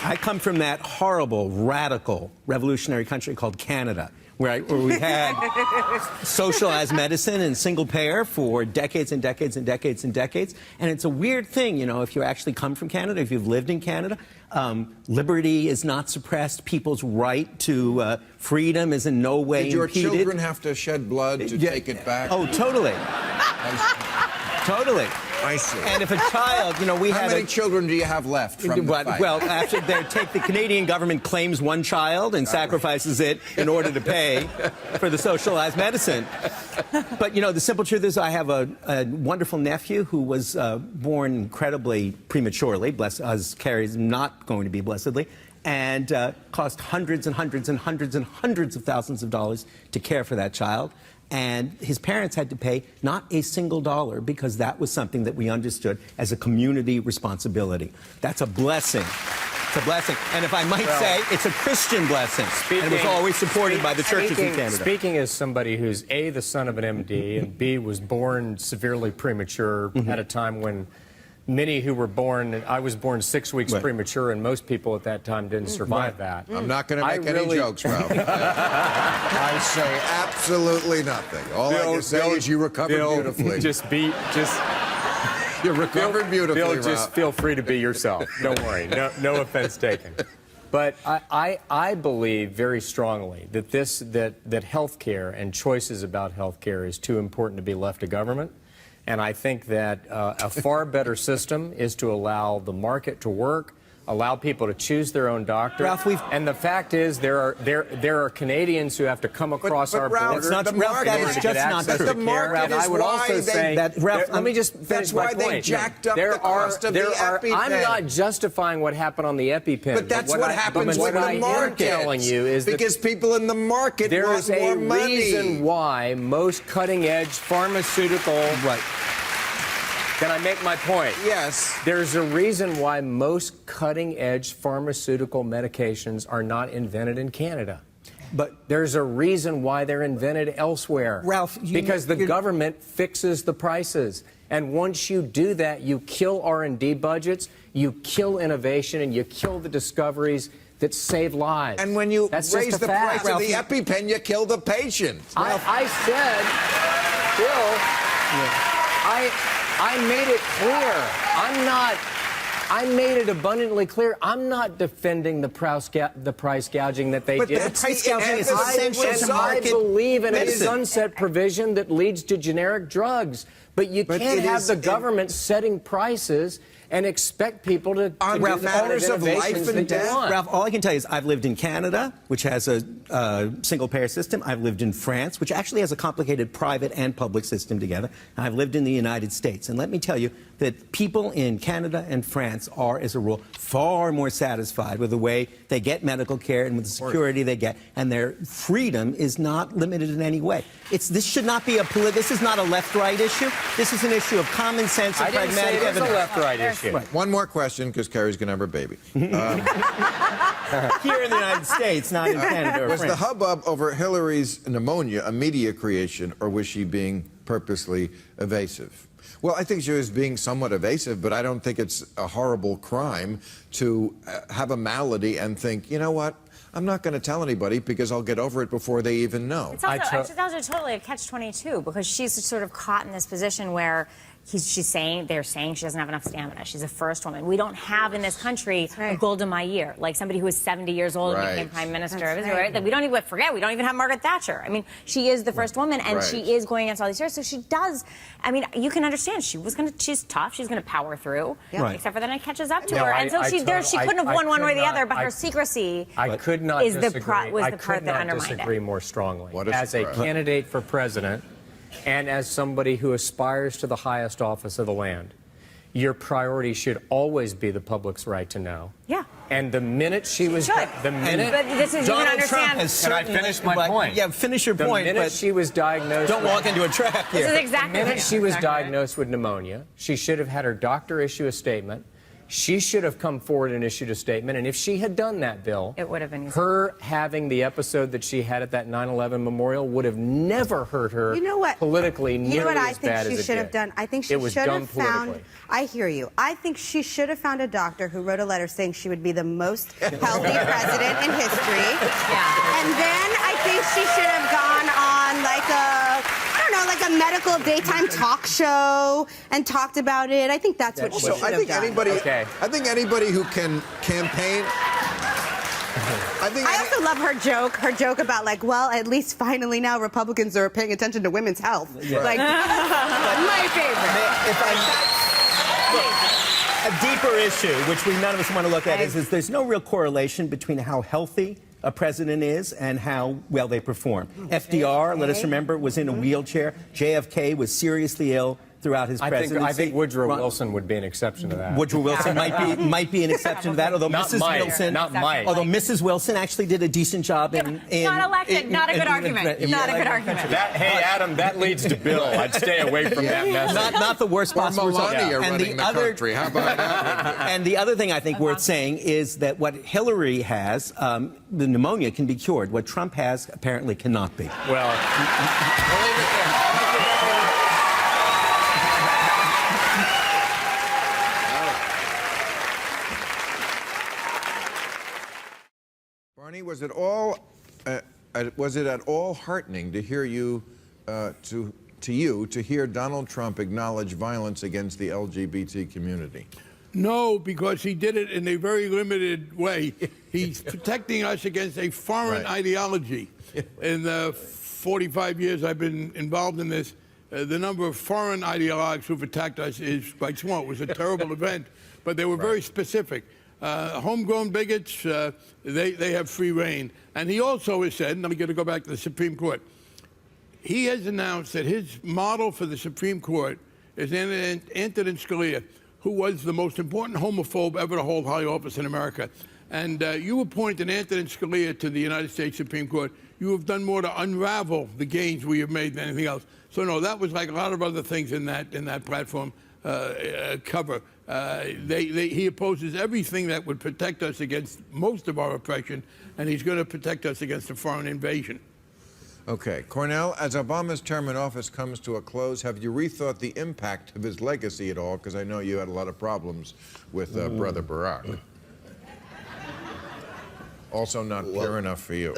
Speaker 14: I come from that horrible, radical, revolutionary country called Canada, where we had socialized medicine and single payer for decades and decades and decades and decades. And it's a weird thing, if you actually come from Canada, if you've lived in Canada, liberty is not suppressed. People's right to freedom is in no way impeded.
Speaker 1: Did your children have to shed blood to take it back?
Speaker 14: Oh, totally. Totally.
Speaker 1: I see.
Speaker 14: And if a child, we have...
Speaker 1: How many children do you have left from the fight?
Speaker 14: Well, after the Canadian government claims one child and sacrifices it in order to pay for the socialized medicine. But, the simple truth is I have a wonderful nephew who was born incredibly prematurely, as Carrie's not going to be blessedly, and cost hundreds and hundreds and hundreds and hundreds of thousands of dollars to care for that child. And his parents had to pay not a single dollar because that was something that we understood as a community responsibility. That's a blessing. It's a blessing. And if I might say, it's a Christian blessing. And it was always supported by the churches in Canada.
Speaker 11: Speaking as somebody who's A, the son of an MD, and B, was born severely premature at a time when many who were born, I was born 6 weeks premature, and most people at that time didn't survive that.
Speaker 1: I'm not going to make any jokes, Ralph. I say absolutely nothing. All I can say is you recovered beautifully. You recovered beautifully,
Speaker 11: Bill,
Speaker 1: Ralph.
Speaker 11: just feel free to be yourself. Don't worry. No offense taken. But I believe very strongly that that health care and choices about health care is too important to be left to government. And I think that a far better system is to allow the market to work, allow people to choose their own doctor.
Speaker 14: Ralph,
Speaker 11: and the fact is, there are Canadians who have to come across our border.
Speaker 14: Ralph, that is just not true.
Speaker 1: The market is
Speaker 11: I would also say
Speaker 14: that. Ralph,
Speaker 11: let me just finish my point.
Speaker 1: That's why they jacked up the cost of the EpiPen.
Speaker 11: I'm not justifying what happened on the EpiPen.
Speaker 1: But that's what happens with the market.
Speaker 11: What I'm telling you is
Speaker 1: because people in the market want more money.
Speaker 11: There is a reason why most cutting-edge pharmaceutical...
Speaker 14: Right.
Speaker 11: Can I make my point?
Speaker 1: Yes.
Speaker 11: There's a reason why most cutting-edge pharmaceutical medications are not invented in Canada. But there's a reason why they're invented elsewhere.
Speaker 14: Ralph,
Speaker 11: because the government fixes the prices. And once you do that, you kill R&D budgets, you kill innovation, and you kill the discoveries that save lives.
Speaker 1: And when you raise the price of the EpiPen, you kill the patient.
Speaker 11: I said, Bill, I made it clear. I made it abundantly clear. I'm not defending the price gouging that they did.
Speaker 14: But the price gouging is essential to market.
Speaker 11: I believe in a sunset provision that leads to generic drugs. But you can't have the government setting prices and expect people to do
Speaker 1: matters of life and death.
Speaker 14: Ralph, all I can tell you is I've lived in Canada, which has a single-payer system. I've lived in France, which actually has a complicated private and public system together. And I've lived in the United States. And let me tell you that people in Canada and France are, as a rule, far more satisfied with the way they get medical care and with the security they get. And their freedom is not limited in any way. This should not be this is not a left-right issue. This is an issue of common sense and pragmatic evidence.
Speaker 11: It's a left-right issue.
Speaker 1: Right. One more question, because Carrie's going to have her baby.
Speaker 14: Here in the United States, not in Canada or
Speaker 1: Was
Speaker 14: France.
Speaker 1: the hubbub over Hillary's pneumonia a media creation, or was she being purposely evasive? Well, I think she was being somewhat evasive, but I don't think it's a horrible crime to have a malady and think, you know what? I'm not going to tell anybody because I'll get over it before they even know.
Speaker 12: It's also totally a catch-22 because she's sort of caught in this position where they're saying she doesn't have enough stamina. She's a first woman. We don't have in this country a Golda Meir, like somebody who was 70 years old and became prime minister of Israel. Right? Like, we don't even forget. We don't even have Margaret Thatcher. I mean, she is the first woman, and she is going against all these years. So she does. I mean, you can understand. She's tough. She's going to power through. Except for then it catches up to her, and so she couldn't have won one way or the other. But her secrecy.
Speaker 11: I could not disagree.
Speaker 12: Was the part that undermined it.
Speaker 11: Disagree more strongly. As a candidate for president, and as somebody who aspires to the highest office of the land, your priority should always be the public's right to know.
Speaker 12: Yeah.
Speaker 11: And the minute she was,
Speaker 12: but this is,
Speaker 11: Donald
Speaker 12: you can understand.
Speaker 11: Trump has Can I finish my point?
Speaker 14: Yeah, finish your point.
Speaker 11: The minute she was diagnosed,
Speaker 14: don't walk into a trap here.
Speaker 12: This is exactly.
Speaker 11: The minute she was diagnosed with pneumonia, she should have had her doctor issue a statement. She should have come forward and issued a statement, and if she had done that, Bill,
Speaker 12: it would have been easy.
Speaker 11: Her having the episode that she had at that 9/11 memorial would have never hurt her.
Speaker 13: You know what?
Speaker 11: Politically, nearly
Speaker 13: you know what
Speaker 11: as bad as it did.
Speaker 13: I think she should have done? I think she should have found. I hear you. I think she should have found a doctor who wrote a letter saying she would be the most healthy president in history. Yeah. And then I think she should have gone on like a medical daytime talk show and talked about it. I think that's what she should have done.
Speaker 1: I think anybody who can campaign.
Speaker 13: I also love her joke about like, well, at least finally now Republicans are paying attention to women's health. Yeah. Like, my favorite.
Speaker 14: A deeper issue, which none of us want to look at, is there's no real correlation between how healthy a president is and how well they perform. FDR, let us remember, was in a wheelchair. JFK was seriously ill throughout his presidency.
Speaker 11: I think Woodrow Wilson would be an exception to that.
Speaker 14: Woodrow Wilson might be an exception to that, although although Mrs. Wilson actually did a decent job in
Speaker 12: not elected, not a good argument. Not a good argument.
Speaker 11: Hey, Adam, that leads to Bill. I'd stay away from that message.
Speaker 14: Not the worst possible result.
Speaker 1: running the country. How about that?
Speaker 14: And the other thing I think worth saying is that what Hillary has, the pneumonia can be cured. What Trump has apparently cannot be.
Speaker 11: Well,
Speaker 1: Barney, was it at all heartening to hear you to hear Donald Trump acknowledge violence against the LGBT community?
Speaker 5: No, because he did it in a very limited way. He's protecting us against a foreign ideology. In the 45 years I've been involved in this, the number of foreign ideologues who've attacked us is quite small. It was a terrible event, but they were very specific. Homegrown bigots, they have free reign. And he also has said, and I'm going to go back to the Supreme Court, he has announced that his model for the Supreme Court is Antonin Scalia, who was the most important homophobe ever to hold high office in America. And you appointed Antonin Scalia to the United States Supreme Court. You have done more to unravel the gains we have made than anything else. So no, that was like a lot of other things in that platform cover. He opposes everything that would protect us against most of our oppression, and he's going to protect us against a foreign invasion.
Speaker 1: Okay. Cornell, as Obama's term in office comes to a close, have you rethought the impact of his legacy at all? Because I know you had a lot of problems with Brother Barack. Also not pure enough for you.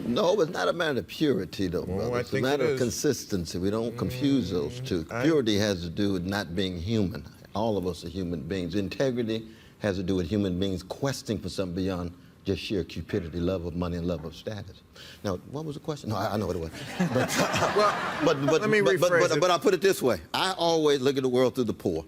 Speaker 15: No, it's not a matter of purity, though, brother. It's a matter of consistency. We don't confuse those two. Purity has to do with not being human. All of us are human beings. Integrity has to do with human beings questing for something beyond just sheer cupidity, love of money, and love of status. Now, what was the question? No, I know what it was.
Speaker 1: Let me rephrase it.
Speaker 15: But I'll put it this way. I always look at the world through the poor.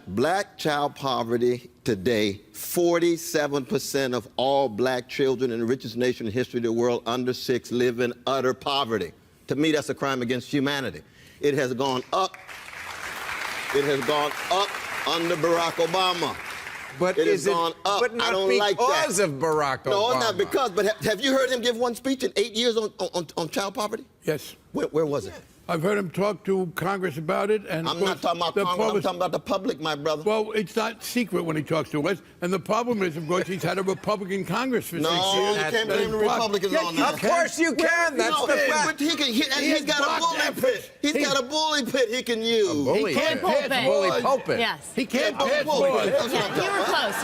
Speaker 15: Black child poverty today, 47% of all black children in the richest nation in history of the world, under 6, live in utter poverty. To me, that's a crime against humanity. It has gone up. It has gone up under Barack Obama.
Speaker 1: But
Speaker 15: it has gone up.
Speaker 1: But not
Speaker 15: I don't like that.
Speaker 1: because of Barack Obama.
Speaker 15: No, not because. But have you heard him give one speech in 8 years on child poverty?
Speaker 5: Yes.
Speaker 15: Where was it?
Speaker 5: I've heard him talk to Congress about it. And
Speaker 15: I'm not talking about Congress, I'm talking about the public, my brother.
Speaker 5: Well, it's not secret when he talks to us. And the problem is, of course, he's had a Republican Congress for 6 years.
Speaker 15: No, you can't blame the Republicans on that.
Speaker 1: Of course you can. That's the fact.
Speaker 15: He's got a bully pit. He's got a bully pit he can use.
Speaker 1: A bully
Speaker 5: pit.
Speaker 1: He can't pass bully pulpit.
Speaker 12: Yes.
Speaker 5: He can't pass laws.
Speaker 12: You were close.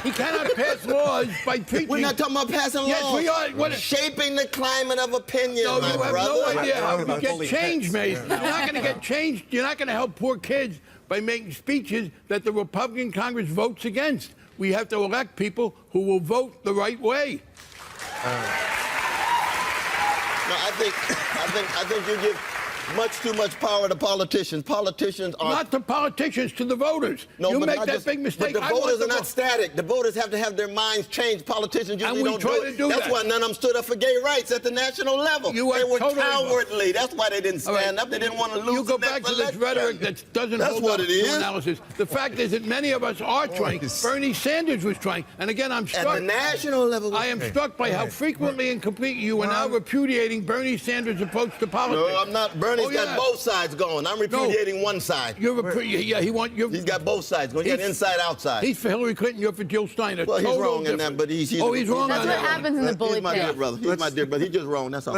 Speaker 5: He cannot pass laws by preaching.
Speaker 15: We're not talking about passing laws.
Speaker 5: Yes, we are.
Speaker 15: Shaping the climate of opinion,
Speaker 5: No,
Speaker 15: my
Speaker 5: you have
Speaker 15: brother.
Speaker 5: no idea how going to get change made. You're not going to get change. You're not going to help poor kids by making speeches that the Republican Congress votes against. We have to elect people who will vote the right way.
Speaker 15: No, I think you give much too much power to politicians. Politicians are...
Speaker 5: Not to politicians, to the voters.
Speaker 15: No,
Speaker 5: you
Speaker 15: but
Speaker 5: make that big mistake.
Speaker 15: But the voters are not static. The voters have to have their minds changed. Politicians usually don't do it. That's why none of them stood up for gay rights at the national level. They were cowardly. That's why they didn't stand up. They didn't want to lose.
Speaker 5: You go back to this rhetoric that doesn't hold up to analysis. The fact is that many of us are trying. Bernie Sanders was trying. And again, I'm struck.
Speaker 15: At the national level.
Speaker 5: I am struck by how frequently and completely you are now repudiating Bernie Sanders' approach to politics.
Speaker 15: No, I'm not. Bernie's got both sides going. I'm repudiating one side.
Speaker 5: He's
Speaker 15: got both sides going. He's got inside, outside.
Speaker 5: He's for Hillary Clinton. You're for Jill Stein.
Speaker 15: Well, he's wrong in that, but he's
Speaker 5: wrong on that.
Speaker 6: That's what happens in the bully pit.
Speaker 15: He's my dear brother. He's my dear brother. He's just wrong. That's all.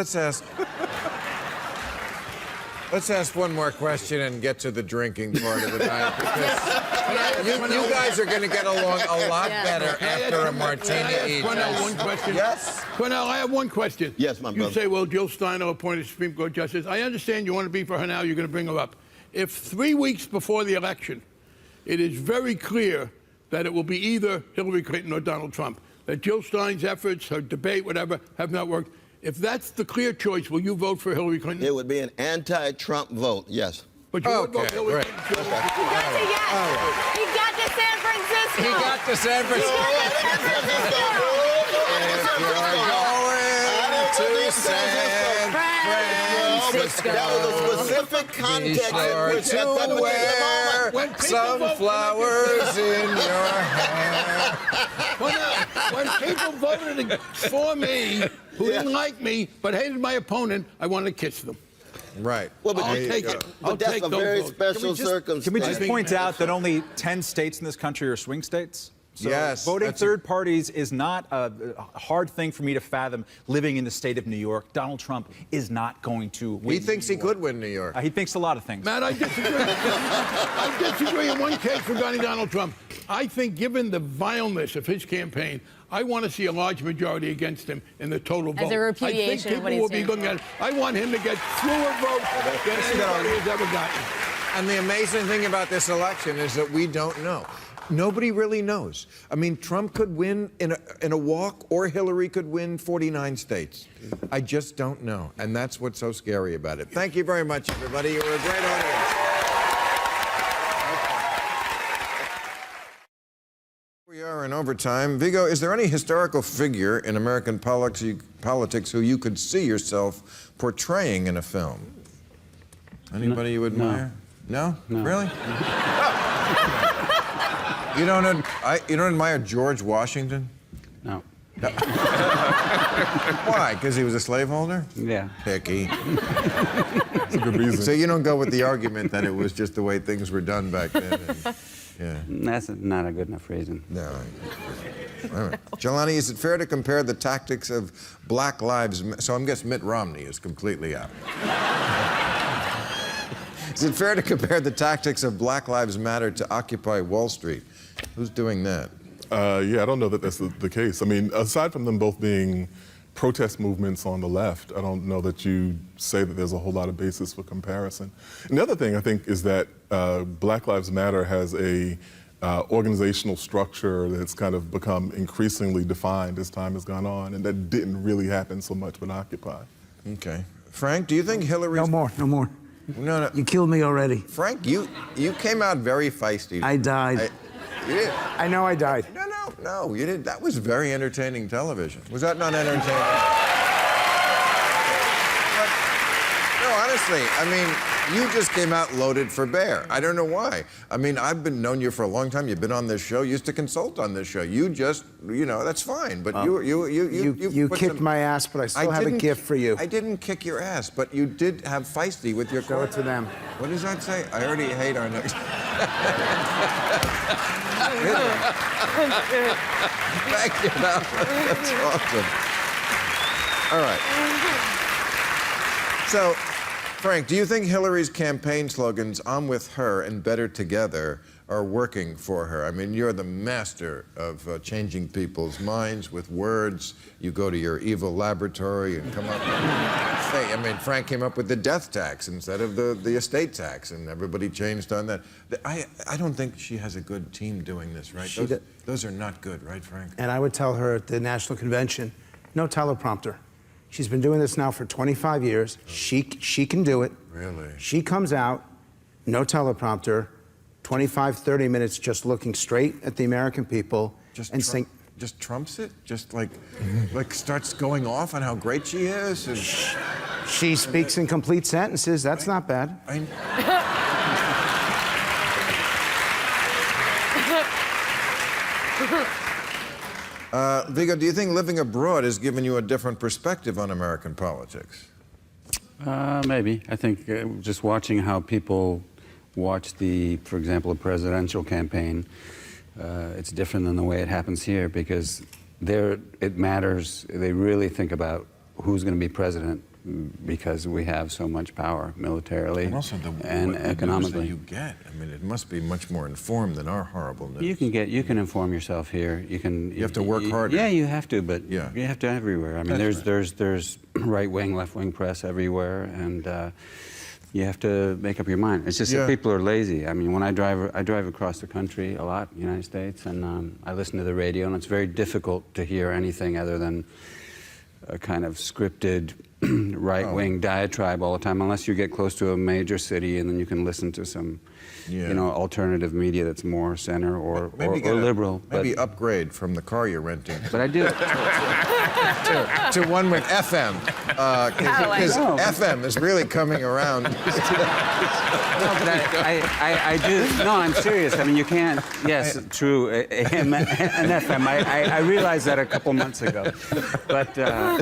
Speaker 1: Let's ask one more question and get to the drinking part of the night. You guys are going to get along a lot better after a martini each.
Speaker 5: Cornell, one question.
Speaker 1: Yes.
Speaker 5: Cornell, I have one question.
Speaker 15: Yes, my brother.
Speaker 5: You say, well, Jill Stein will appoint a Supreme Court justice. I understand you want to be for her now. You're going to bring her up. If 3 weeks before the election, it is very clear that it will be either Hillary Clinton or Donald Trump, that Jill Stein's efforts, her debate, whatever, have not worked. If that's the clear choice, will you vote for Hillary Clinton?
Speaker 15: It would be an anti-Trump vote, yes.
Speaker 5: But you would vote Hillary Clinton.
Speaker 6: He got to San Francisco.
Speaker 1: He got to San Francisco. If you're going to San Francisco,
Speaker 15: that was a specific context.
Speaker 1: Be sure to wear some flowers in your hair.
Speaker 5: When people voted for me, who didn't like me, but hated my opponent, I wanted to kiss them.
Speaker 1: Right.
Speaker 15: Well, but
Speaker 5: I'll take it.
Speaker 15: But that's a very special circumstance.
Speaker 16: Can we just point out that only 10 states in this country are swing states? So
Speaker 1: yes.
Speaker 16: Voting third parties is not a hard thing for me to fathom living in the state of New York. Donald Trump is not going to win.
Speaker 1: He thinks he could win New York.
Speaker 16: He thinks a lot of things.
Speaker 5: Matt, I disagree. I disagree in one case regarding Donald Trump. I think given the vileness of his campaign, I want to see a large majority against him in the total vote.
Speaker 6: As a repudiation
Speaker 5: of what he's doing. Looking at it. I want him to get fewer votes than anybody has ever gotten.
Speaker 1: And the amazing thing about this election is that we don't know. Nobody really knows. I mean, Trump could win in a walk, or Hillary could win 49 states. I just don't know, and that's what's so scary about it. Thank you very much, everybody. You were a great audience. We are in overtime. Vigo, is there any historical figure in American politics who you could see yourself portraying in a film? Anybody you admire? No? Really? You don't admire George Washington?
Speaker 17: No.
Speaker 1: Why? Because he was a slaveholder?
Speaker 17: Yeah.
Speaker 1: Picky.
Speaker 17: That's a good reason.
Speaker 1: So you don't go with the argument that it was just the way things were done back then?
Speaker 17: That's not a good enough reason.
Speaker 1: No. All right. Jelani, is it fair to compare the tactics of Black Lives Matter? So I guess Mitt Romney is completely out. Is it fair to compare the tactics of Black Lives Matter to Occupy Wall Street? Who's doing that?
Speaker 18: Yeah, I don't know that that's the case. I mean, aside from them both being protest movements on the left, I don't know that you say that there's a whole lot of basis for comparison. And the other thing I think is that Black Lives Matter has a organizational structure that's kind of become increasingly defined as time has gone on, and that didn't really happen so much with Occupy.
Speaker 1: Okay. Frank, do you think Hillary...
Speaker 19: No more.
Speaker 1: No.
Speaker 19: You killed me already.
Speaker 1: Frank, you came out very feisty.
Speaker 19: I died.
Speaker 1: You did.
Speaker 19: I know I died.
Speaker 1: No, you did. That was very entertaining television. Was that not entertaining? No, honestly, I mean, you just came out loaded for bear. I don't know why. I mean, I've known you for a long time. You've been on this show. You used to consult on this show. You just, that's fine. But
Speaker 19: you kicked my ass, but I still have a gift for you.
Speaker 1: I didn't kick your ass, but you did have feisty with your.
Speaker 19: Show it to them.
Speaker 1: What does that say? I already hate our next. Thank you. That's awesome. All right. So, Frank, do you think Hillary's campaign slogans, "I'm with her" and "Better Together," are working for her? I mean, you're the master of changing people's minds with words. You go to your evil laboratory and come up with things. I mean, Frank came up with the death tax instead of the estate tax, and everybody changed on that. I don't think she has a good team doing this, right? Those are not good, right, Frank?
Speaker 19: And I would tell her at the National Convention, no teleprompter. She's been doing this now for 25 years. She can do it.
Speaker 1: Really?
Speaker 19: She comes out, no teleprompter, 25, 30 minutes just looking straight at the American people and saying...
Speaker 1: Just trumps it? Just like starts going off on how great she is? And...
Speaker 19: She speaks in complete sentences. That's not bad.
Speaker 1: Viggo, do you think living abroad has given you a different perspective on American politics?
Speaker 17: Maybe. I think just watching how people watch for example, a presidential campaign, it's different than the way it happens here because there it matters. They really think about who's going to be president because we have so much power militarily
Speaker 1: and also
Speaker 17: and economically.
Speaker 1: News that you get. I mean, it must be much more informed than our horrible news.
Speaker 17: You can inform yourself here. You
Speaker 1: have to work harder.
Speaker 17: Yeah, you have to, but you have to everywhere. I mean, there's right-wing, left-wing press everywhere, and you have to make up your mind. It's just that people are lazy. I mean, when I drive across the country a lot, the United States, and I listen to the radio, and it's very difficult to hear anything other than a kind of scripted right-wing diatribe all the time, unless you get close to a major city, and then you can listen to some, alternative media that's more center or liberal.
Speaker 1: Maybe upgrade from the car you're renting.
Speaker 17: But I do.
Speaker 1: to one with FM, because FM is really coming around.
Speaker 17: No, but I do. No, I'm serious. I mean, you can't. Yes, true. An FM. I realized that a couple months ago. But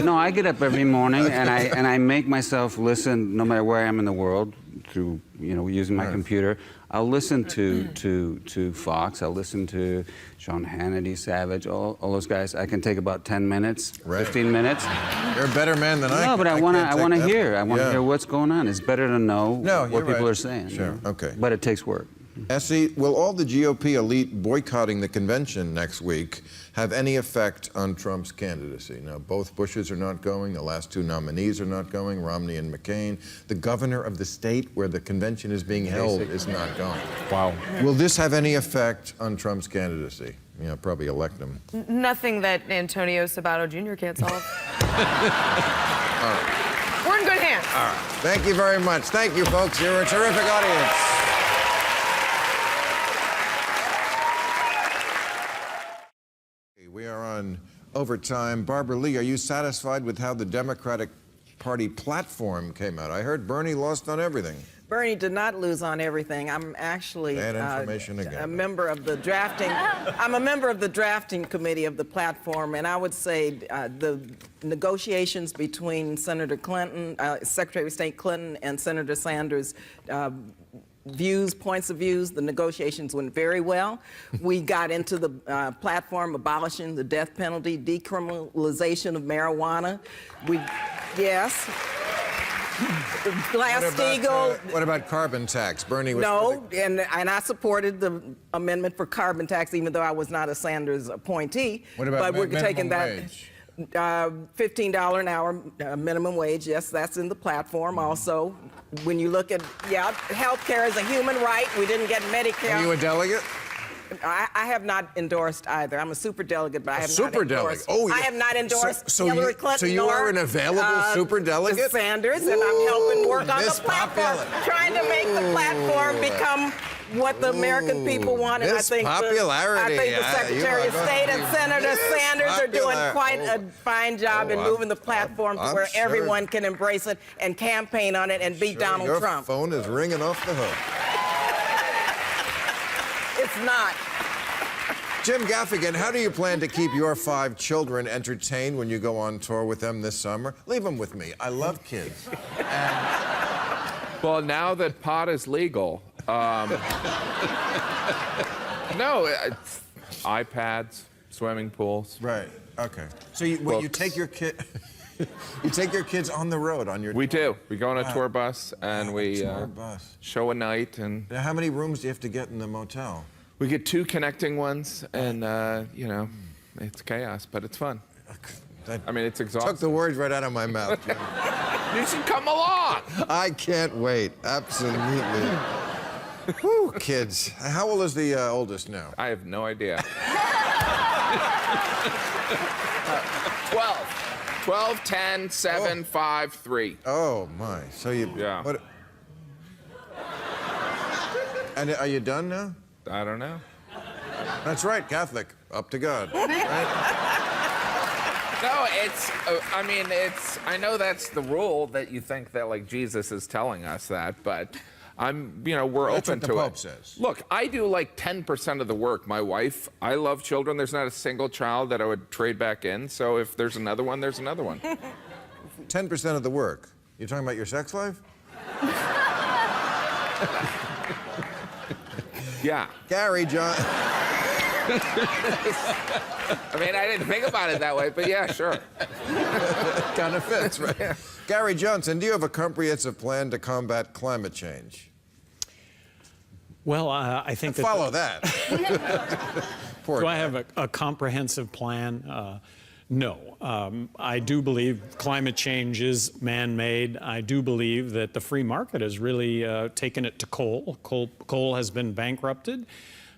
Speaker 17: no, I get up every morning and I make myself listen, no matter where I am in the world, through using my computer. I'll listen to Fox. I'll listen to Sean Hannity, Savage, all those guys. I can take about 10 minutes, 15 minutes.
Speaker 1: You're a better man than I.
Speaker 17: No, but I want to hear. I want to hear what's going on. It's better to know what people are saying.
Speaker 1: Sure. Okay.
Speaker 17: But it takes work.
Speaker 1: Essie, will all the GOP elite boycotting the convention next week have any effect on Trump's candidacy? Now, both Bushes are not going. The last two nominees are not going, Romney and McCain. The governor of the state where the convention is being held is not going.
Speaker 16: Wow.
Speaker 1: Will this have any effect on Trump's candidacy? Probably elect him.
Speaker 20: Nothing that Antonio Sabato Jr. can't solve.
Speaker 1: All right.
Speaker 20: We're in good hands.
Speaker 1: All right. Thank you very much. Thank you, folks. You're a terrific audience. We are on overtime. Barbara Lee, are you satisfied with how the Democratic Party platform came out? I heard Bernie lost on everything.
Speaker 21: Bernie did not lose on everything. I'm actually a member of the drafting. I'm a member of the drafting committee of the platform, and I would say the negotiations between Senator Clinton, Secretary of State Clinton, and Senator Sanders. Points of views, the negotiations went very well. We got into the platform abolishing the death penalty, decriminalization of marijuana. Yes. Glass-Steagall.
Speaker 1: What about carbon tax? Bernie was...
Speaker 21: No, and I supported the amendment for carbon tax, even though I was not a Sanders appointee.
Speaker 1: What about minimum
Speaker 21: wage? $15 an hour minimum wage, yes, that's in the platform. Also, when you look at, health care is a human right. We didn't get Medicare.
Speaker 1: Are you a delegate?
Speaker 21: I have not endorsed either. I'm a super delegate, but I have not endorsed.
Speaker 1: Oh,
Speaker 21: I have not endorsed Hillary Clinton.
Speaker 1: So you are an available super delegate?
Speaker 21: Sanders, and I'm helping work on the platform, trying to make the platform become what the American people want. And I think the Secretary of State and Senator Sanders are doing quite a fine job in moving the platform to where everyone can embrace it and campaign on it and beat Donald Trump.
Speaker 1: Your phone is ringing off the hook.
Speaker 21: It's not.
Speaker 1: Jim Gaffigan, how do you plan to keep your 5 children entertained when you go on tour with them this summer? Leave them with me. I love kids.
Speaker 3: Well, now that pot is legal, no, it's iPads, swimming pools.
Speaker 1: Right. Okay. So you take your kid. You take your kids on the road on your
Speaker 4: We do. We go on a tour bus and we show a night. And
Speaker 1: now, how many rooms do you have to get in the motel?
Speaker 4: We get 2 connecting ones, and you know, it's chaos, but it's fun. I mean, it's exhausting.
Speaker 1: Took the words right out of my mouth, Jim.
Speaker 4: You should come along.
Speaker 1: I can't wait. Absolutely. Whew, kids. How old is the oldest now?
Speaker 4: I have no idea. 12. 12, 10, 7, 5, 3.
Speaker 1: Oh, my. So you...
Speaker 4: Yeah.
Speaker 1: What, and are you done now?
Speaker 4: I don't know.
Speaker 1: That's right, Catholic. Up to God. Right?
Speaker 4: No, it's, I mean, it's, I know that's the rule that you think that, like, Jesus is telling us that, but we're open to it. That's what the Pope says. Look, I do like 10% of the work. My wife, I love children. There's not a single child that I would trade back in, so if there's another one, there's another one.
Speaker 1: 10% of the work? You're talking about your sex life?
Speaker 4: Yeah.
Speaker 1: Gary, John...
Speaker 4: I mean, I didn't think about it that way, but yeah, sure.
Speaker 1: Kind of fits, right? Yeah. Gary Johnson, do you have a comprehensive plan to combat climate change?
Speaker 22: Well, I think that...
Speaker 1: Follow that.
Speaker 22: Do I have a comprehensive plan? No. I do believe climate change is man-made. I do believe that the free market has really taken it to coal. Coal has been bankrupted.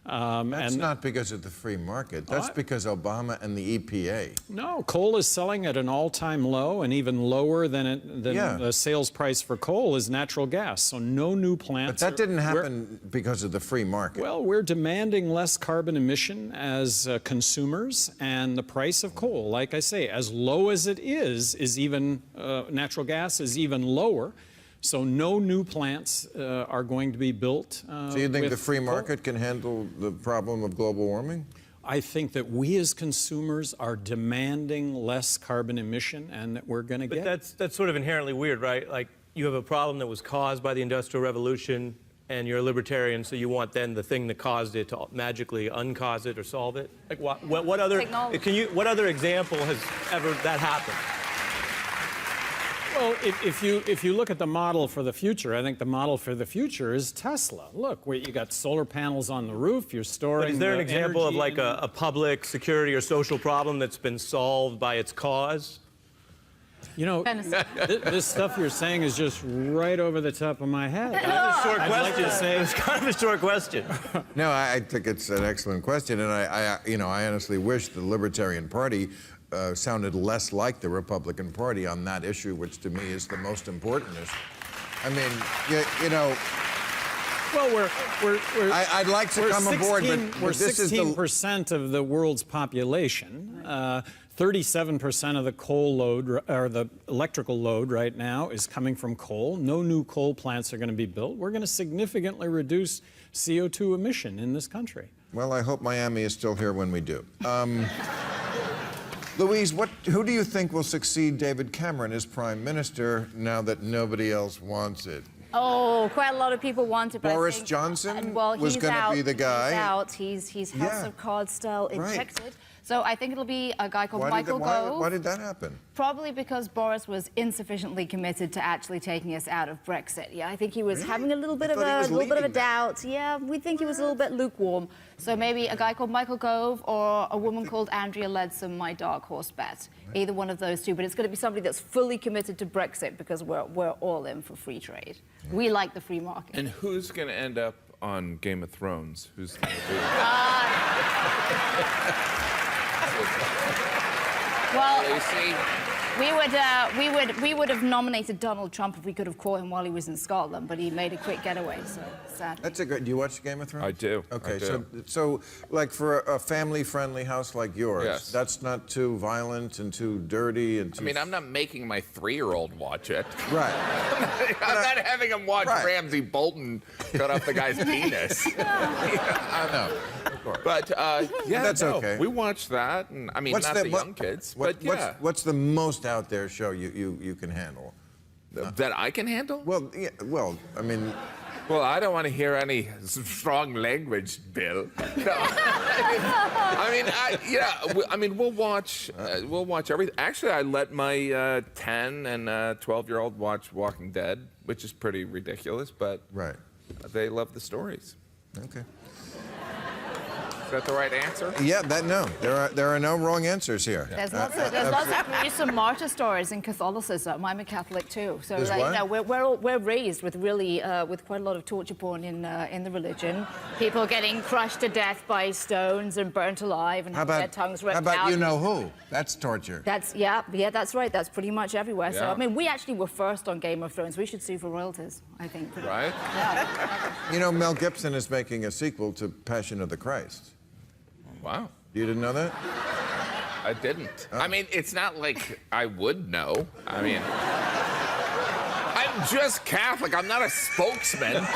Speaker 1: That's not because of the free market. That's because Obama and the EPA.
Speaker 22: No, coal is selling at an all-time low, and even lower than the sales price for coal is natural gas. So no new plants.
Speaker 1: But that didn't happen because of the free market.
Speaker 22: Well, we're demanding less carbon emission as consumers, and the price of coal, like I say, as low as it is even natural gas is even lower. So no new plants are going to be built.
Speaker 1: So you think the free market can handle the problem of global warming?
Speaker 22: I think that we as consumers are demanding less carbon emission, and that we're going to get.
Speaker 23: But that's sort of inherently weird, right? Like, you have a problem that was caused by the Industrial Revolution, and you're a libertarian, so you want then the thing that caused it to magically uncause it or solve it. Like, what other what other example has ever that happened?
Speaker 22: Well, if you look at the model for the future, I think the model for the future is Tesla. Look, where you got solar panels on the roof, you're storing.
Speaker 23: But is there an example of like
Speaker 22: a
Speaker 23: public security or social problem that's been solved by its cause?
Speaker 22: You know, this stuff you're saying is just right over the top of my head.
Speaker 23: It's kind of a short question.
Speaker 1: No, I think it's an excellent question, and I honestly wish the Libertarian Party sounded less like the Republican Party on that issue, which to me is the most important issue. I mean, you know.
Speaker 22: Well,
Speaker 1: I'd like to come aboard, but
Speaker 22: we're
Speaker 1: this is
Speaker 22: 16% of the world's population. 37% of the coal load, or the electrical load right now, is coming from coal. No new coal plants are going to be built. We're going to significantly reduce CO2 emission in this country.
Speaker 1: Well, I hope Miami is still here when we do. Louise, who do you think will succeed David Cameron as Prime Minister now that nobody else wants it?
Speaker 24: Oh, quite a lot of people want it. But
Speaker 1: Boris Johnson
Speaker 24: was
Speaker 1: going to be the guy.
Speaker 24: He's out. He's House of Cards style ejected. Right. So I think it'll be a guy called Michael Gove.
Speaker 1: Why did that happen?
Speaker 24: Probably because Boris was insufficiently committed to actually taking us out of Brexit. Yeah, I think he was having a little bit of a doubt. Yeah, we think he was a little bit lukewarm. So maybe a guy called Michael Gove or a woman called Andrea Leadsom, my dark horse bet. Either one of those two, but it's going to be somebody that's fully committed to Brexit because we're all in for free trade. Yeah. We like the free market.
Speaker 4: And who's going to end up on Game of Thrones? Who's going to be?
Speaker 24: Well, we would have nominated Donald Trump if we could have caught him while he was in Scotland, but he made a quick getaway, so sadly.
Speaker 1: That's a good. Do you watch Game of Thrones?
Speaker 4: I do.
Speaker 1: Okay,
Speaker 4: I do.
Speaker 1: So like for a family-friendly house like yours,
Speaker 4: yes.
Speaker 1: That's not too violent and too dirty and too...
Speaker 4: I mean, I'm not making my 3-year-old watch it.
Speaker 1: Right.
Speaker 4: I'm not having him watch Ramsay Bolton cut off the guy's penis.
Speaker 1: I know. Of course.
Speaker 4: But yeah,
Speaker 1: that's okay.
Speaker 4: We watch that, and I mean, not the young kids, but yeah.
Speaker 1: What's the most out there show you can handle?
Speaker 4: That I can handle?
Speaker 1: Well, yeah, well, I mean,
Speaker 4: Well, I don't want to hear any strong language, Bill. No. I mean, we'll watch everything. Actually, I let my 10 and 12-year-old watch Walking Dead, which is pretty ridiculous, but they love the stories.
Speaker 1: Okay.
Speaker 4: Is that the right answer?
Speaker 1: Yeah, no. There are no wrong answers here.
Speaker 24: There's lots of great some martyr stories in Catholicism. I'm a Catholic too, so we're raised with really with quite a lot of torture porn in the religion. People getting crushed to death by stones and burnt alive and their tongues ripped out.
Speaker 1: How about you know who? That's torture.
Speaker 24: That's that's right. That's pretty much everywhere. Yeah. So I mean, we actually were first on Game of Thrones. We should sue for royalties, I think.
Speaker 4: Right.
Speaker 24: Yeah.
Speaker 1: You know, Mel Gibson is making a sequel to Passion of the Christ.
Speaker 4: Wow.
Speaker 1: You didn't know that?
Speaker 4: I didn't. I mean, it's not like I would know. I mean, I'm just Catholic. I'm not a spokesman.
Speaker 1: And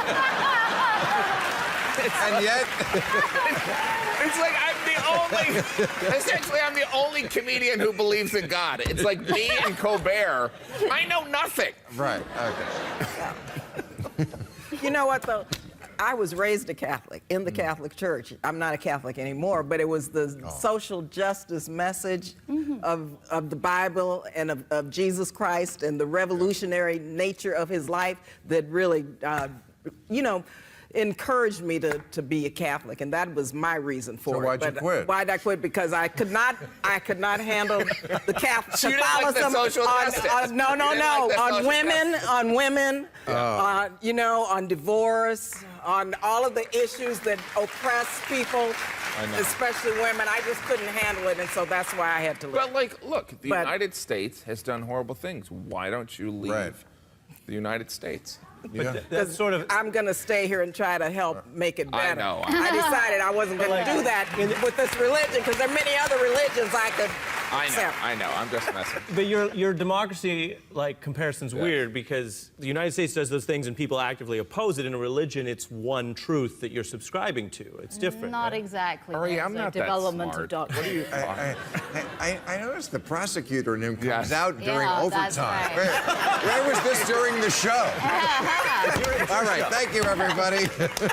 Speaker 1: yet...
Speaker 4: It's like essentially I'm the only comedian who believes in God. It's like me and Colbert. I know nothing.
Speaker 1: Right, okay.
Speaker 21: You know what, though? I was raised a Catholic in the Catholic Church. I'm not a Catholic anymore, but it was the social justice message of the Bible and of Jesus Christ and the revolutionary nature of his life that really, encouraged me to be a Catholic, and that was my reason for it.
Speaker 1: So why'd you quit?
Speaker 21: Why'd I quit? Because I could not handle the Catholicism.
Speaker 4: So you didn't like the social justice?
Speaker 21: On women, on divorce, on all of the issues that oppress people, especially women. I just couldn't handle it, and so that's why I had to leave.
Speaker 4: But look, the United States has done horrible things. Why don't you leave the United States?
Speaker 21: Yeah. That's sort of. I'm going to stay here and try to help make it better.
Speaker 4: I know.
Speaker 21: I decided I wasn't going to do that with this religion because there are many other religions I could.
Speaker 4: I know. I'm just messing.
Speaker 23: But your democracy comparison's weird because the United States does those things and people actively oppose it. In a religion, it's one truth that you're subscribing to. It's different.
Speaker 24: Not exactly.
Speaker 4: I'm not that smart.
Speaker 24: What
Speaker 4: are you?
Speaker 1: I noticed the prosecutor in him comes out during overtime.
Speaker 24: Right.
Speaker 1: Where was this during the show? All right, thank you, everybody.
Speaker 24: Thank you.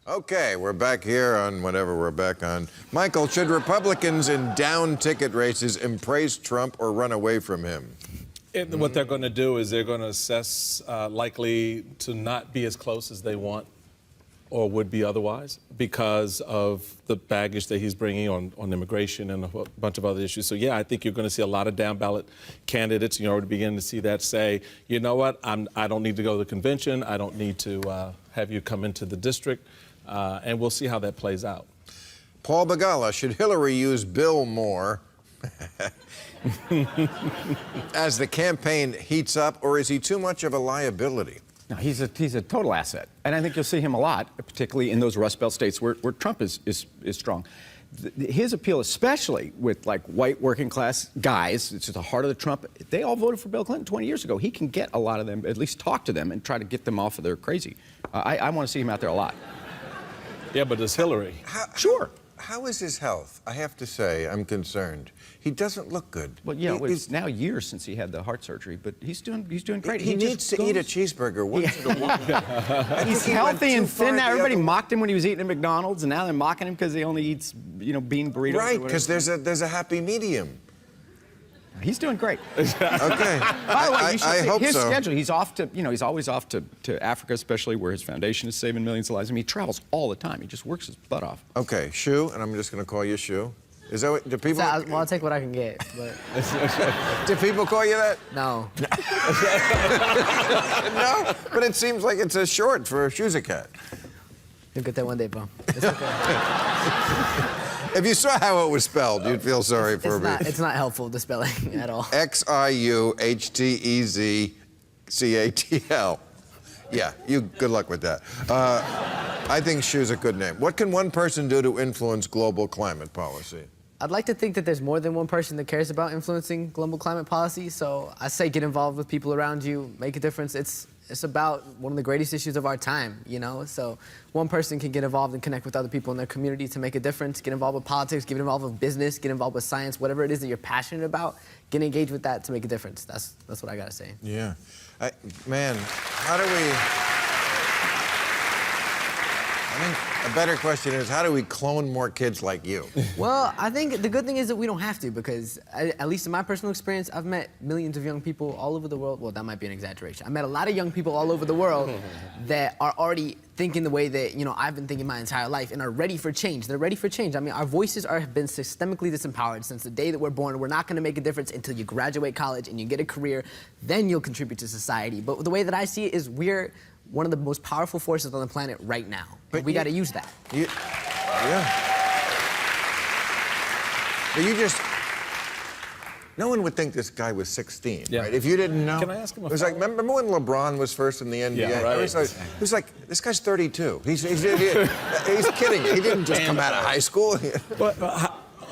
Speaker 1: Okay, we're back here on whatever we're back on. Michael, should Republicans in down ticket races embrace Trump or run away from him?
Speaker 2: What they're going to do is they're going to assess likely to not be as close as they want or would be otherwise because of the baggage that he's bringing on immigration and a bunch of other issues. So, yeah, I think you're going to see a lot of down-ballot candidates. You're already beginning to see that say, you know what, I don't need to go to the convention. I don't need to have you come into the district. And we'll see how that plays out.
Speaker 1: Paul Begala, should Hillary use Bill more as the campaign heats up, or is he too much of a liability?
Speaker 7: No, he's a total asset. And I think you'll see him a lot, particularly in those Rust Belt states where Trump is strong. His appeal, especially with white working class guys, it's at the heart of the Trump. They all voted for Bill Clinton 20 years ago. He can get a lot of them, at least talk to them and try to get them off of their crazy. I want to see him out there a lot.
Speaker 2: Yeah, but does Hillary?
Speaker 7: Sure.
Speaker 1: How is his health? I have to say, I'm concerned. He doesn't look good.
Speaker 7: Well, it's now years since he had the heart surgery, but he's doing great.
Speaker 1: He needs to eat a cheeseburger once in a while.
Speaker 7: He's healthy and thin now. Everybody mocked him when he was eating at McDonald's, and now they're mocking him because he only eats, bean burritos.
Speaker 1: Right, because there's a happy medium.
Speaker 7: He's doing great.
Speaker 1: Okay.
Speaker 7: By the way, you should
Speaker 1: I
Speaker 7: see
Speaker 1: hope
Speaker 7: his
Speaker 1: so.
Speaker 7: schedule. He's off to, he's always off to Africa, especially where his foundation is saving millions of lives. I mean, he travels all the time. He just works his butt off.
Speaker 1: Okay, Shu, and I'm just going to call you Shu. Is that what, do people?
Speaker 8: Well, I'll take what I can get, but.
Speaker 1: Do people call you that?
Speaker 8: No.
Speaker 1: No, but it seems like it's a short for Shu's a cat.
Speaker 8: You'll get that one day, bro. It's okay.
Speaker 1: If you saw how it was spelled, you'd feel sorry for me.
Speaker 8: It's not helpful, the spelling, at all.
Speaker 1: Xiuhtezcatl. Yeah, good luck with that. I think Shu's a good name. What can one person do to influence global climate policy?
Speaker 8: I'd like to think that there's more than one person that cares about influencing global climate policy, so I say get involved with people around you, make a difference. It's it's about one of the greatest issues of our time, you know? So one person can get involved and connect with other people in their community to make a difference, get involved with politics, get involved with business, get involved with science, whatever it is that you're passionate about, get engaged with that to make a difference. That's what I gotta say.
Speaker 1: Yeah. Man, how do we... I think a better question is, how do we clone more kids like you?
Speaker 8: Well, I think the good thing is that we don't have to, because at least in my personal experience, I've met millions of young people all over the world. Well, that might be an exaggeration. I met a lot of young people all over the world that are already thinking the way that, you know, I've been thinking my entire life and are ready for change. They're ready for change. I mean, our voices have been systemically disempowered since the day that we're born. We're not going to make a difference until you graduate college and you get a career. Then you'll contribute to society. But the way that I see it is we're one of the most powerful forces on the planet right now. But we got to use that.
Speaker 1: Yeah. But you just... No one would think this guy was 16, right? If you didn't know.
Speaker 2: Can I ask him a
Speaker 1: It was like, remember when LeBron was first in the NBA?
Speaker 2: Yeah, right.
Speaker 1: It was like, this guy's 32. He's kidding. He didn't just come out of high school.
Speaker 2: But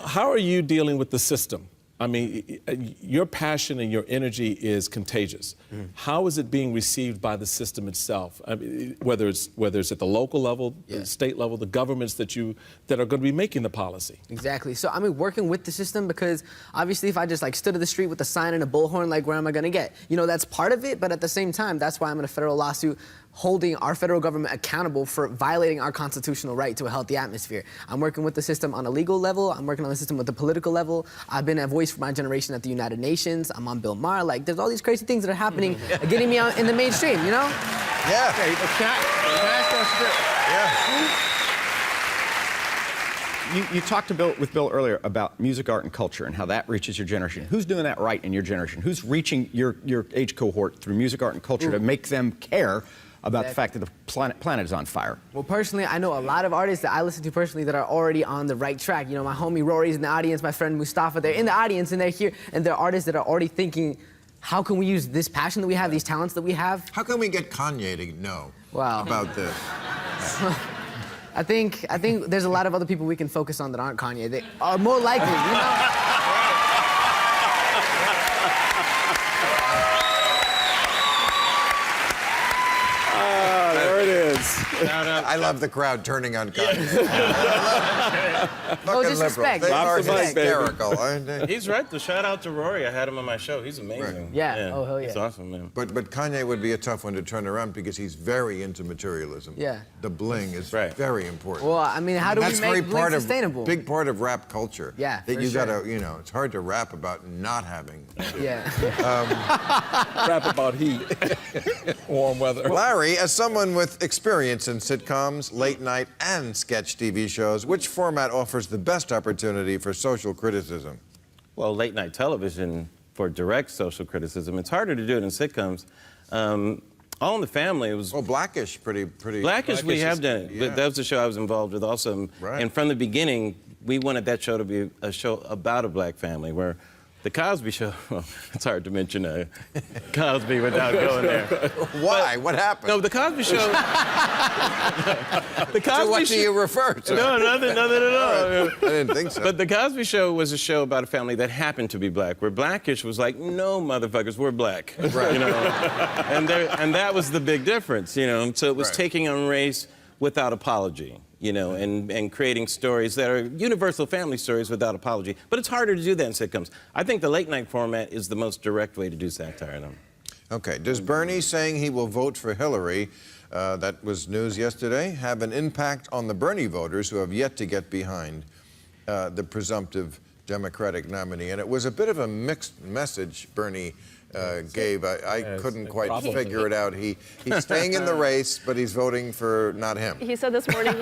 Speaker 2: how are you dealing with the system? I mean, your passion and your energy is contagious. How is it being received by the system itself? I mean, whether it's at the local level, the state level, the governments that are going to be making the policy.
Speaker 8: Exactly. So I mean, working with the system, because obviously if I just like stood in the street with a sign and a bullhorn, like where am I going to get? You know, that's part of it, but at the same time, that's why I'm in a federal lawsuit holding our federal government accountable for violating our constitutional right to a healthy atmosphere. I'm working with the system on a legal level. I'm working on the system at the political level. I've been a voice for my generation at the United Nations. I'm on Bill Maher. Like, there's all these crazy things that are happening, getting me out in the mainstream, you know?
Speaker 1: Yeah.
Speaker 7: Okay, can I ask you talked with Bill earlier about music, art, and culture and how that reaches your generation. Who's doing that right in your generation? Who's reaching your age cohort through music, art, and culture to make them care about the fact that the planet is on fire?
Speaker 8: Well, personally, I know a lot of artists that I listen to personally that are already on the right track. You know, my homie Rory's in the audience, my friend Mustafa, they're in the audience and they're here, and they're artists that are already thinking, how can we use this passion that we have, these talents that we have?
Speaker 1: How can we get Kanye to know about this?
Speaker 8: I think there's a lot of other people we can focus on that aren't Kanye. They are more likely, you know?
Speaker 1: I love the crowd turning on Kanye.
Speaker 8: No disrespect.
Speaker 1: They are hysterical, aren't they?
Speaker 9: He's right. The shout out to Rory. I had him on my show. He's amazing.
Speaker 1: Right.
Speaker 8: Yeah. Oh, hell yeah.
Speaker 9: He's awesome, man.
Speaker 1: But Kanye would be a tough one to turn around because he's very into materialism.
Speaker 8: Yeah.
Speaker 1: The bling is very important.
Speaker 8: Well, I mean, how do we make bling sustainable?
Speaker 1: Big part of rap culture.
Speaker 8: Yeah,
Speaker 1: that
Speaker 8: for
Speaker 1: you
Speaker 8: sure.
Speaker 1: gotta, you know, it's hard to rap about not having.
Speaker 8: Yeah.
Speaker 2: Rap about heat, warm weather.
Speaker 1: Larry, as someone with experience in sitcoms, late night, and sketch TV shows, which format offers the best opportunity for social criticism?
Speaker 9: Well, late night television for direct social criticism. It's harder to do it in sitcoms. All in the Family, it was...
Speaker 1: Oh, Blackish, pretty...
Speaker 9: Blackish we have done it. But that was a show I was involved with also.
Speaker 1: Right.
Speaker 9: And from the beginning, we wanted that show to be a show about a black family, where the Cosby Show, well, it's hard to mention Cosby without going there.
Speaker 1: Why? What happened?
Speaker 9: No, the Cosby Show... the Cosby
Speaker 1: So what do you refer to?
Speaker 9: No, nothing at all.
Speaker 1: I didn't think so.
Speaker 9: But the Cosby Show was a show about a family that happened to be black, where Blackish was like, no, motherfuckers, we're black.
Speaker 1: Right.
Speaker 9: You know? and that was the big difference, you know? So it was taking on race without apology, you know, and creating stories that are universal family stories without apology. But it's harder to do that in sitcoms. I think the late night format is the most direct way to do satire.
Speaker 1: Okay. Does Bernie saying he will vote for Hillary, that was news yesterday, have an impact on the Bernie voters who have yet to get behind the presumptive Democratic nominee? And it was a bit of a mixed message Bernie gave. I couldn't quite figure it out. He's staying in the race, but he's voting for not him.
Speaker 10: He said this morning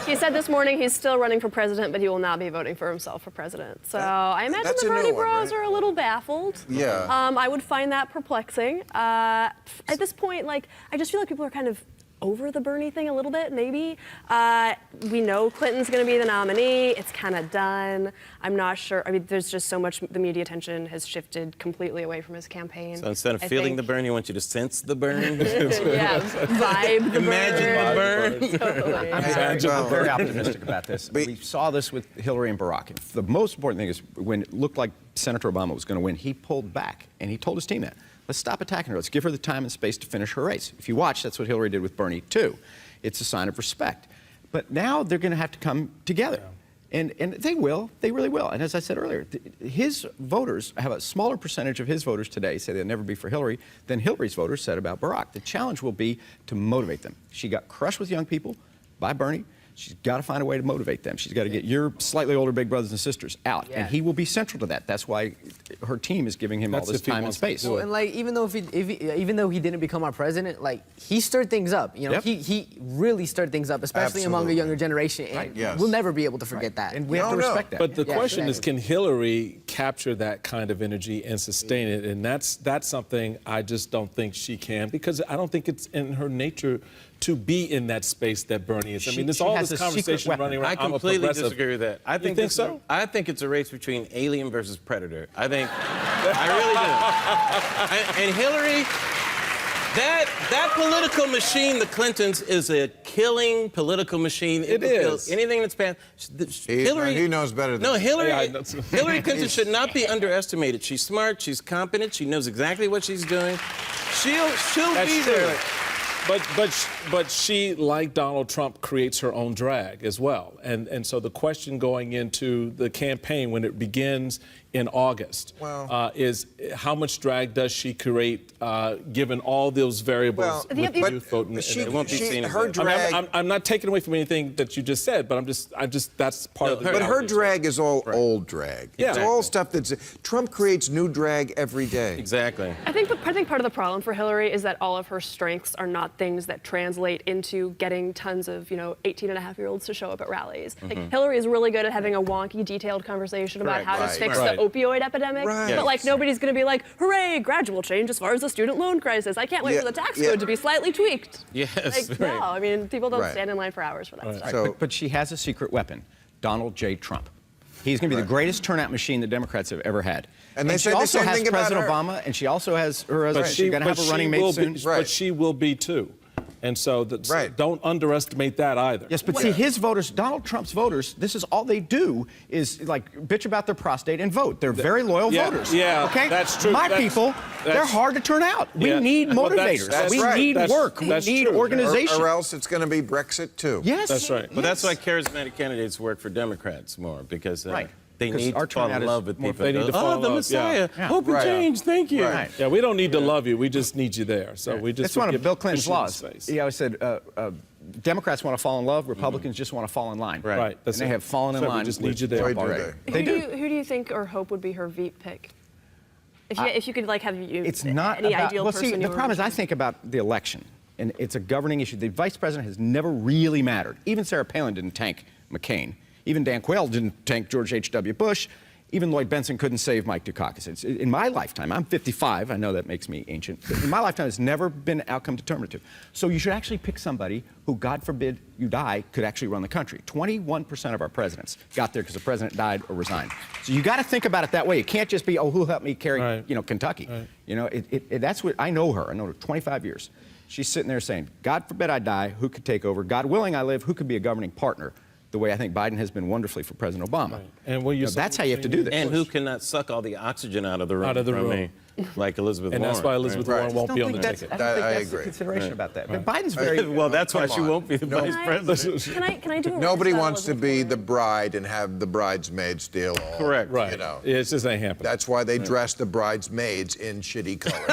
Speaker 10: he said this morning he's still running for president, but he will not be voting for himself for president. So I imagine the Bernie bros are a little baffled.
Speaker 1: Yeah.
Speaker 10: I would find that perplexing. At this point, like, I just feel like people are kind of over the Bernie thing a little bit, maybe. We know Clinton's going to be the nominee. It's kind of done. I'm not sure. I mean, there's just so much, the media attention has shifted completely away from his campaign.
Speaker 9: So instead of feeling the burn, you want you to sense the burn?
Speaker 10: Yeah, vibe the
Speaker 9: Imagine
Speaker 10: burn.
Speaker 9: the burn.
Speaker 10: Totally.
Speaker 7: I'm very optimistic about this. We saw this with Hillary and Barack. The most important thing is when it looked like Senator Obama was going to win, he pulled back, and he told his team that. Let's stop attacking her. Let's give her the time and space to finish her race. If you watch, that's what Hillary did with Bernie, too. It's a sign of respect. But now they're going to have to come together. Yeah. And they will. They really will. And as I said earlier, his voters have a smaller percentage of his voters today say they'll never be for Hillary than Hillary's voters said about Barack. The challenge will be to motivate them. She got crushed with young people by Bernie. She's got to find a way to motivate them. She's got to get your slightly older big brothers and sisters out, and he will be central to that. That's why her team is giving him all this time and space.
Speaker 8: Well, and like even though he didn't become our president, like he stirred things up. You know, he really stirred things up, especially among a younger generation. And we'll never be able to forget that.
Speaker 7: And we have to respect that.
Speaker 2: But the question is, can Hillary capture that kind of energy and sustain it? And that's something I just don't think she can, because I don't think it's in her nature to be in that space that Bernie is. I mean, there's all this conversation running around.
Speaker 9: I completely disagree with that. I think
Speaker 2: so?
Speaker 9: I think it's a race between alien versus predator. I really do. And Hillary, that political machine, the Clintons, is a killing political machine.
Speaker 2: It is.
Speaker 9: Anything that's bad.
Speaker 1: Hillary, he knows better than
Speaker 9: Hillary Clinton should not be underestimated. She's smart. She's competent. She knows exactly what she's doing. She'll be there.
Speaker 2: But she, like Donald Trump, creates her own drag as well. And so the question going into the campaign when it begins in August is how much drag does she create given all those variables with the youth vote?
Speaker 9: It won't be seen as
Speaker 1: her drag.
Speaker 2: I'm not taking away from anything that you just said, but I'm just that's part of the.
Speaker 1: But her drag is all old drag.
Speaker 2: Yeah.
Speaker 1: It's all stuff that's Trump creates new drag every day.
Speaker 9: Exactly.
Speaker 10: I think part of the problem for Hillary is that all of her strengths are not things that translate into getting tons of 18-and-a-half-year-olds to show up at rallies. Like Hillary is really good at having a wonky, detailed conversation about how to fix the opioid epidemic, but like nobody's going to be like, hooray, gradual change as far as the student loan crisis. I can't wait for the tax code to be slightly tweaked.
Speaker 9: Yes.
Speaker 10: Like, no, I mean, people don't stand in line for hours for that stuff.
Speaker 7: So, but she has a secret weapon, Donald J. Trump. He's going to be the greatest turnout machine the Democrats have ever had.
Speaker 1: And they say
Speaker 7: she
Speaker 1: the
Speaker 7: also
Speaker 1: same
Speaker 7: has
Speaker 1: thing about
Speaker 7: President
Speaker 1: her.
Speaker 7: Obama, and she also has her husband. She's going to have a running mate soon.
Speaker 2: But she will be too. And so, don't underestimate that either.
Speaker 7: Yes, but see, his voters, Donald Trump's voters, this is all they do is like bitch about their prostate and vote. They're very loyal voters.
Speaker 2: Yeah,
Speaker 7: okay?
Speaker 2: that's true.
Speaker 7: My people, they're hard to turn out. We need motivators. We need work. We need organization.
Speaker 1: Or else it's going to be Brexit too.
Speaker 7: Yes.
Speaker 2: That's right.
Speaker 9: But that's why charismatic candidates work for Democrats more, because they need to fall in love with people.
Speaker 2: They need to fall in
Speaker 9: the
Speaker 2: love.
Speaker 9: Messiah. Hope and change. Thank you.
Speaker 2: Right. Yeah, we don't need to love you. We just need you there. So we just.
Speaker 7: That's one of Bill Clinton's laws. He always said, Democrats want to fall in love. Republicans just want to fall in line.
Speaker 2: Right.
Speaker 7: And they have fallen in line.
Speaker 2: We just need you there.
Speaker 7: They do.
Speaker 10: Who do you think or hope would be her Veep pick? If you could like have
Speaker 7: it's not
Speaker 10: any
Speaker 7: about,
Speaker 10: ideal person.
Speaker 7: See, the problem is I think about the election, and it's a governing issue. The vice president has never really mattered. Even Sarah Palin didn't tank McCain. Even Dan Quayle didn't tank George H.W. Bush. Even Lloyd Bentsen couldn't save Mike Dukakis. In my lifetime, I'm 55, I know that makes me ancient, but in my lifetime, it's never been outcome determinative. So you should actually pick somebody who, God forbid you die, could actually run the country. 21% of our presidents got there because the president died or resigned. So you got to think about it that way. It can't just be, oh, who'll help me carry, Kentucky. That's what, I know her. I know her 25 years. She's sitting there saying, God forbid I die, who could take over? God willing I live, who could be a governing partner? The way I think Biden has been wonderfully for President Obama. Right.
Speaker 2: And
Speaker 7: that's how you have to do this.
Speaker 9: And who cannot suck all the oxygen out of the room. Like Elizabeth Warren.
Speaker 2: And that's why Elizabeth Warren won't be on the ticket.
Speaker 7: I don't think that's the consideration about that. But Biden's very...
Speaker 9: Well, that's why she won't be the vice president.
Speaker 10: Can I do a
Speaker 1: Nobody wants to be the bride and have the bridesmaids steal all.
Speaker 9: Correct.
Speaker 2: Right. It's just ain't happening.
Speaker 1: That's why they dress the bridesmaids in shitty colors.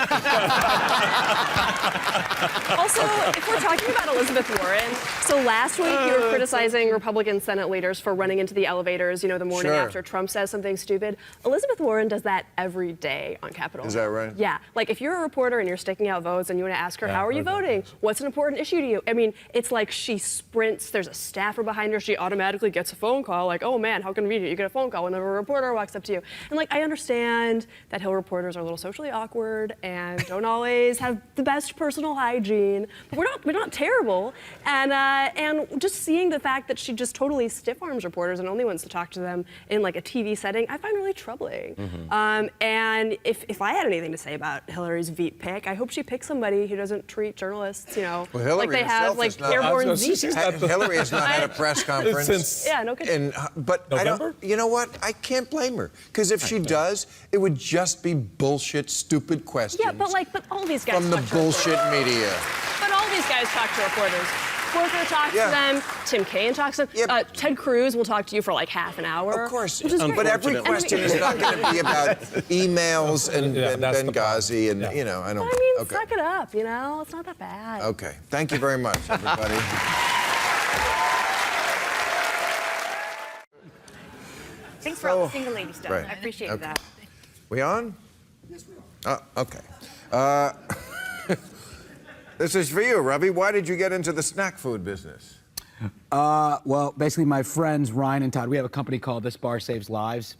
Speaker 10: Also, if we're talking about Elizabeth Warren, so last week you were criticizing Republican Senate leaders for running into the elevators, the morning after Trump says something stupid. Elizabeth Warren does that every day on Capitol Hill.
Speaker 1: Is that right?
Speaker 10: Yeah. Like if you're a reporter and you're sticking out votes and you want to ask her, how are you voting? What's an important issue to you? I mean, it's like she sprints. There's a staffer behind her. She automatically gets a phone call. Like, oh man, how convenient. You get a phone call whenever a reporter walks up to you. And like, I understand that Hill reporters are a little socially awkward and don't always have the best personal hygiene. But we're not terrible. And just seeing the fact that she just totally stiff arms reporters and only wants to talk to them in like a TV setting, I find really troubling. And if I had anything to say about Hillary's Veep pick. I hope she picks somebody who doesn't treat journalists,
Speaker 1: Well,
Speaker 10: like they have like airborne Zika.
Speaker 1: Hillary has not had a press conference
Speaker 10: since no kidding.
Speaker 1: But I don't. You know what? I can't blame her because if she does, it would just be bullshit, stupid questions.
Speaker 10: Yeah, but all these guys
Speaker 1: from the
Speaker 10: talk to
Speaker 1: bullshit
Speaker 10: reporters.
Speaker 1: media.
Speaker 10: But all these guys talk to reporters. Corker talks to them. Tim Kaine talks to them. Ted Cruz will talk to you for like half an hour.
Speaker 1: Of course.
Speaker 10: Which is great.
Speaker 1: But every question is not going to be about emails and Benghazi and, I don't...
Speaker 10: I mean, suck it up, It's not that bad.
Speaker 1: Okay. Thank you very much, everybody.
Speaker 6: Thanks for all the single lady stuff. I appreciate that.
Speaker 1: We on? Yes, we are. Okay. This is for you, Ravi. Why did you get into the snack food business?
Speaker 7: Well, basically, my friends Ryan and Todd, we have a company called This Bar Saves Lives.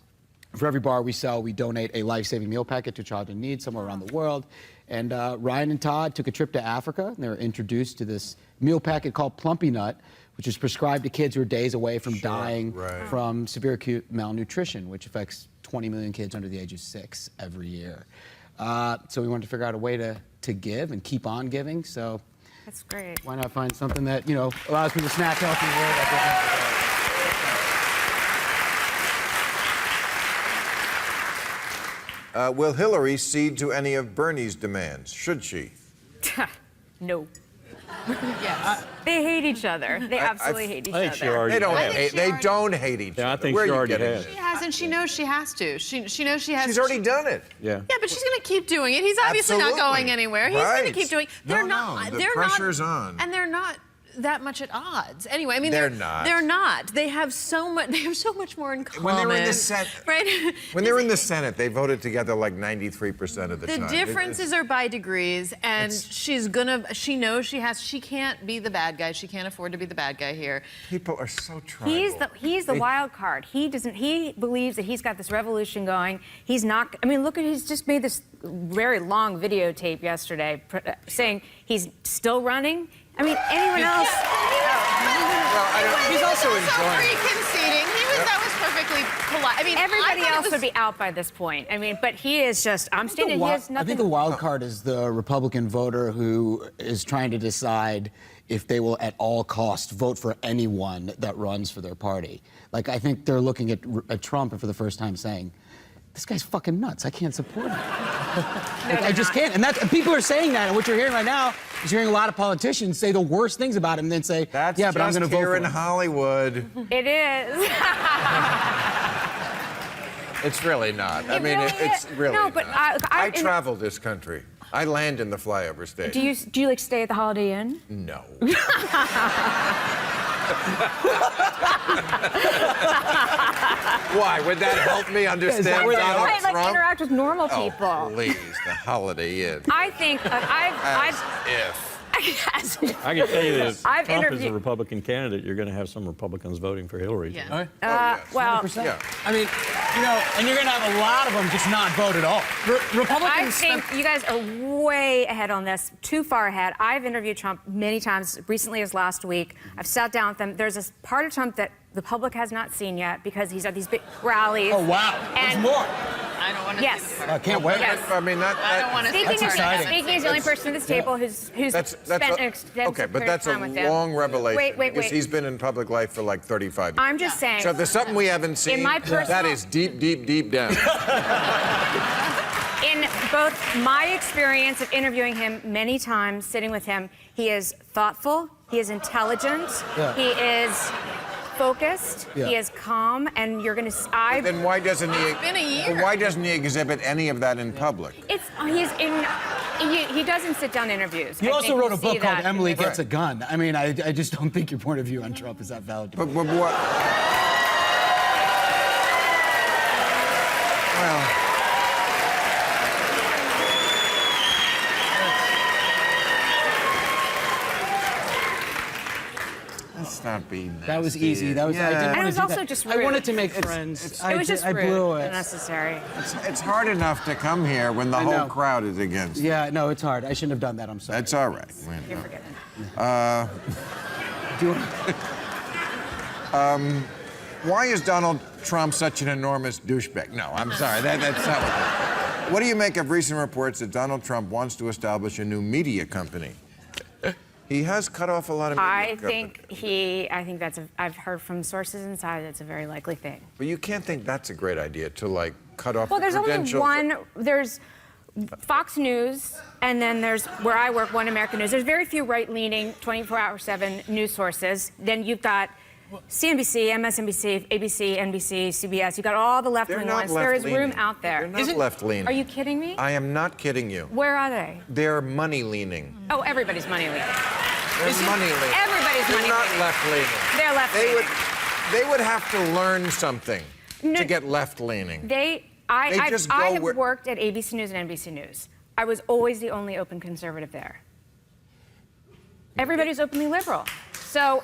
Speaker 7: For every bar we sell, we donate a life-saving meal packet to a child in need somewhere around the world. And Ryan and Todd took a trip to Africa, and they were introduced to this meal packet called Plumpy Nut, which is prescribed to kids who are days away from dying from severe acute malnutrition, which affects 20 million kids under the age of 6 every year. So we wanted to figure out a way to give and keep on giving. So
Speaker 6: that's great.
Speaker 7: Why not find something that allows people to snack healthy?
Speaker 1: Will Hillary cede to any of Bernie's demands? Should she?
Speaker 6: No. Yes. They hate each other. They absolutely hate each other.
Speaker 1: They don't hate each other.
Speaker 16: I think she already has.
Speaker 11: She has, and she knows she has to. She knows she has.
Speaker 1: She's already done it.
Speaker 16: Yeah.
Speaker 11: Yeah, but she's going to keep doing it. He's obviously not going anywhere. He's going to keep doing. They're not.
Speaker 1: The pressure's on.
Speaker 11: And they're not that much at odds. Anyway, I mean,
Speaker 1: they're not.
Speaker 11: They're not. They have so much. They have so much more in common.
Speaker 1: When they were in the Senate,
Speaker 11: right?
Speaker 1: When they were in the Senate, they voted together like 93% of the time.
Speaker 11: The differences are by degrees, and she's gonna. She knows she has. She can't be the bad guy. She can't afford to be the bad guy here.
Speaker 1: People are so tribal.
Speaker 6: He's the wild card. He doesn't. He believes that he's got this revolution going. He's not. I mean, look at. He's just made this very long videotape yesterday saying he's still running. I mean, anyone else?
Speaker 11: He's also enjoying. Conceding. That was perfectly polite. I mean,
Speaker 6: everybody else would be out by this point. I mean, but he is just. I'm standing. He has nothing.
Speaker 7: I think the wild card is the Republican voter who is trying to decide if they will, at all costs, vote for anyone that runs for their party. Like, I think they're looking at Trump and for the first time saying, "This guy's fucking nuts. I can't support him. I just can't." And people are saying that, and what you're hearing right now is you're hearing a lot of politicians say the worst things about him, and then say, "Yeah, but I'm going to vote for him."
Speaker 1: Here in Hollywood.
Speaker 6: It is.
Speaker 1: It's really not.
Speaker 6: I mean, it's really
Speaker 1: not.
Speaker 6: But
Speaker 1: I travel this country. I land in the flyover state.
Speaker 6: Do you like stay at the Holiday Inn?
Speaker 1: No. Why? Would that help me understand Donald Trump?
Speaker 6: Like interact with normal people.
Speaker 1: Oh, please, the Holiday Inn.
Speaker 6: I think
Speaker 16: I can tell you this.
Speaker 6: I've
Speaker 16: Trump
Speaker 6: interviewed.
Speaker 16: is a Republican candidate. You're going to have some Republicans voting for Hillary.
Speaker 11: Yeah.
Speaker 6: Well,
Speaker 7: I mean, and you're going to have a lot of them just not vote at all.
Speaker 6: I think you guys are way ahead on this, too far ahead. I've interviewed Trump many times, recently as last week. I've sat down with him. There's this part of Trump that the public has not seen yet because he's at these big rallies.
Speaker 7: Oh, wow. There's more.
Speaker 11: I don't want to.
Speaker 6: Yes.
Speaker 7: I can't wait.
Speaker 6: Yes.
Speaker 1: I mean,
Speaker 11: I don't want to.
Speaker 6: Speaking as the only person at this table who's spent an extensive
Speaker 1: okay, but
Speaker 6: period
Speaker 1: that's
Speaker 6: of
Speaker 1: a
Speaker 6: time with him.
Speaker 1: long revelation.
Speaker 6: Wait.
Speaker 1: Because he's been in public life for like 35 years.
Speaker 6: I'm just saying.
Speaker 1: So if there's something we haven't seen, that is deep, deep, deep down.
Speaker 6: In both my experience of interviewing him many times, sitting with him, he is thoughtful, he is intelligent, he is focused, he is calm, and you're going to.
Speaker 1: Then why doesn't he?
Speaker 11: It's been a year.
Speaker 1: Why doesn't he exhibit any of that in public?
Speaker 6: He doesn't sit down interviews.
Speaker 7: You also wrote a book called
Speaker 6: that.
Speaker 7: Emily Gets a Gun. I mean, I just don't think your point of view on Trump is that valid.
Speaker 1: But what? Well. Let's not be nasty.
Speaker 7: That was easy. That was.
Speaker 1: Yeah.
Speaker 7: I didn't
Speaker 6: And
Speaker 7: want
Speaker 6: it was
Speaker 7: to do
Speaker 6: also
Speaker 7: that.
Speaker 6: just
Speaker 7: I
Speaker 6: rude.
Speaker 7: wanted to make friends.
Speaker 6: It was just
Speaker 7: I
Speaker 6: rude
Speaker 7: blew it.
Speaker 6: and unnecessary.
Speaker 1: It's hard enough to come here when the whole crowd is against you.
Speaker 7: Yeah, no, it's hard. I shouldn't have done that. I'm sorry.
Speaker 1: That's all right.
Speaker 6: You're forgiven.
Speaker 1: Why is Donald Trump such an enormous douchebag? No, I'm sorry. That's not what What do you make of recent reports that Donald Trump wants to establish a new media company? He has cut off a lot of media
Speaker 6: I've heard from sources inside it's a very likely thing.
Speaker 1: But you can't think that's a great idea to, like, cut off
Speaker 6: Well,
Speaker 1: the
Speaker 6: there's
Speaker 1: credentials.
Speaker 6: only one, there's Fox News, and then there's, where I work, One American News. There's very few right-leaning, 24/7 news sources. Then you've got CNBC, MSNBC, ABC, NBC, CBS. You've got all the left-wing ones. There is room out there.
Speaker 1: They're not left-leaning.
Speaker 6: Are you kidding me?
Speaker 1: I am not kidding you.
Speaker 6: Where are they?
Speaker 1: They're money-leaning.
Speaker 6: Oh, everybody's money-leaning.
Speaker 1: They're money-leaning.
Speaker 6: Everybody's
Speaker 1: They're
Speaker 6: money-leaning.
Speaker 1: not left-leaning.
Speaker 6: They're left-leaning.
Speaker 1: They would have to learn something to get left-leaning.
Speaker 6: I have worked at ABC News and NBC News. I was always the only open conservative there. Everybody's openly liberal. So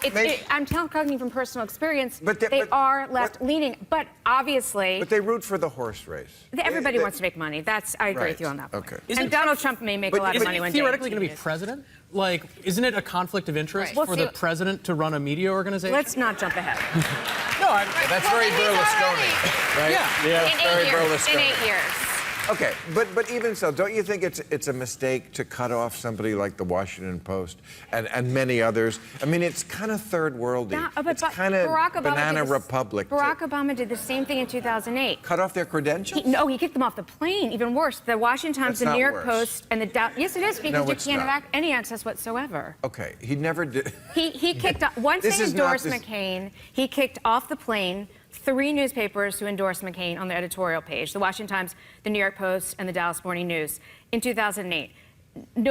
Speaker 6: I'm talking from personal experience. They are left-leaning, but obviously.
Speaker 1: But they root for the horse race.
Speaker 6: Everybody wants to make money. I agree with you on that point.
Speaker 1: Okay.
Speaker 6: And Donald Trump may make a lot of money one day.
Speaker 12: Theoretically going to be president? Like, isn't it a conflict of interest for the president to run a media organization?
Speaker 6: Let's not jump ahead.
Speaker 1: That's very Berlusconi, right?
Speaker 6: Yeah.
Speaker 1: Very Berlusconi.
Speaker 6: In 8 years.
Speaker 1: Okay, but even so, don't you think it's a mistake to cut off somebody like the Washington Post and many others? I mean, it's kind of third worldy. It's kind of banana republic.
Speaker 6: Barack Obama did the same thing in 2008.
Speaker 1: Cut off their credentials?
Speaker 6: He kicked them off the plane. Even worse, the Washington Times, the New York Post, and the yes, it is because you can't have any access whatsoever.
Speaker 1: Okay, he never did.
Speaker 6: He kicked off once they endorsed McCain. He kicked off the plane 3 newspapers who endorsed McCain on their editorial page: the Washington Times, the New York Post, and the Dallas Morning News in 2008. Nobody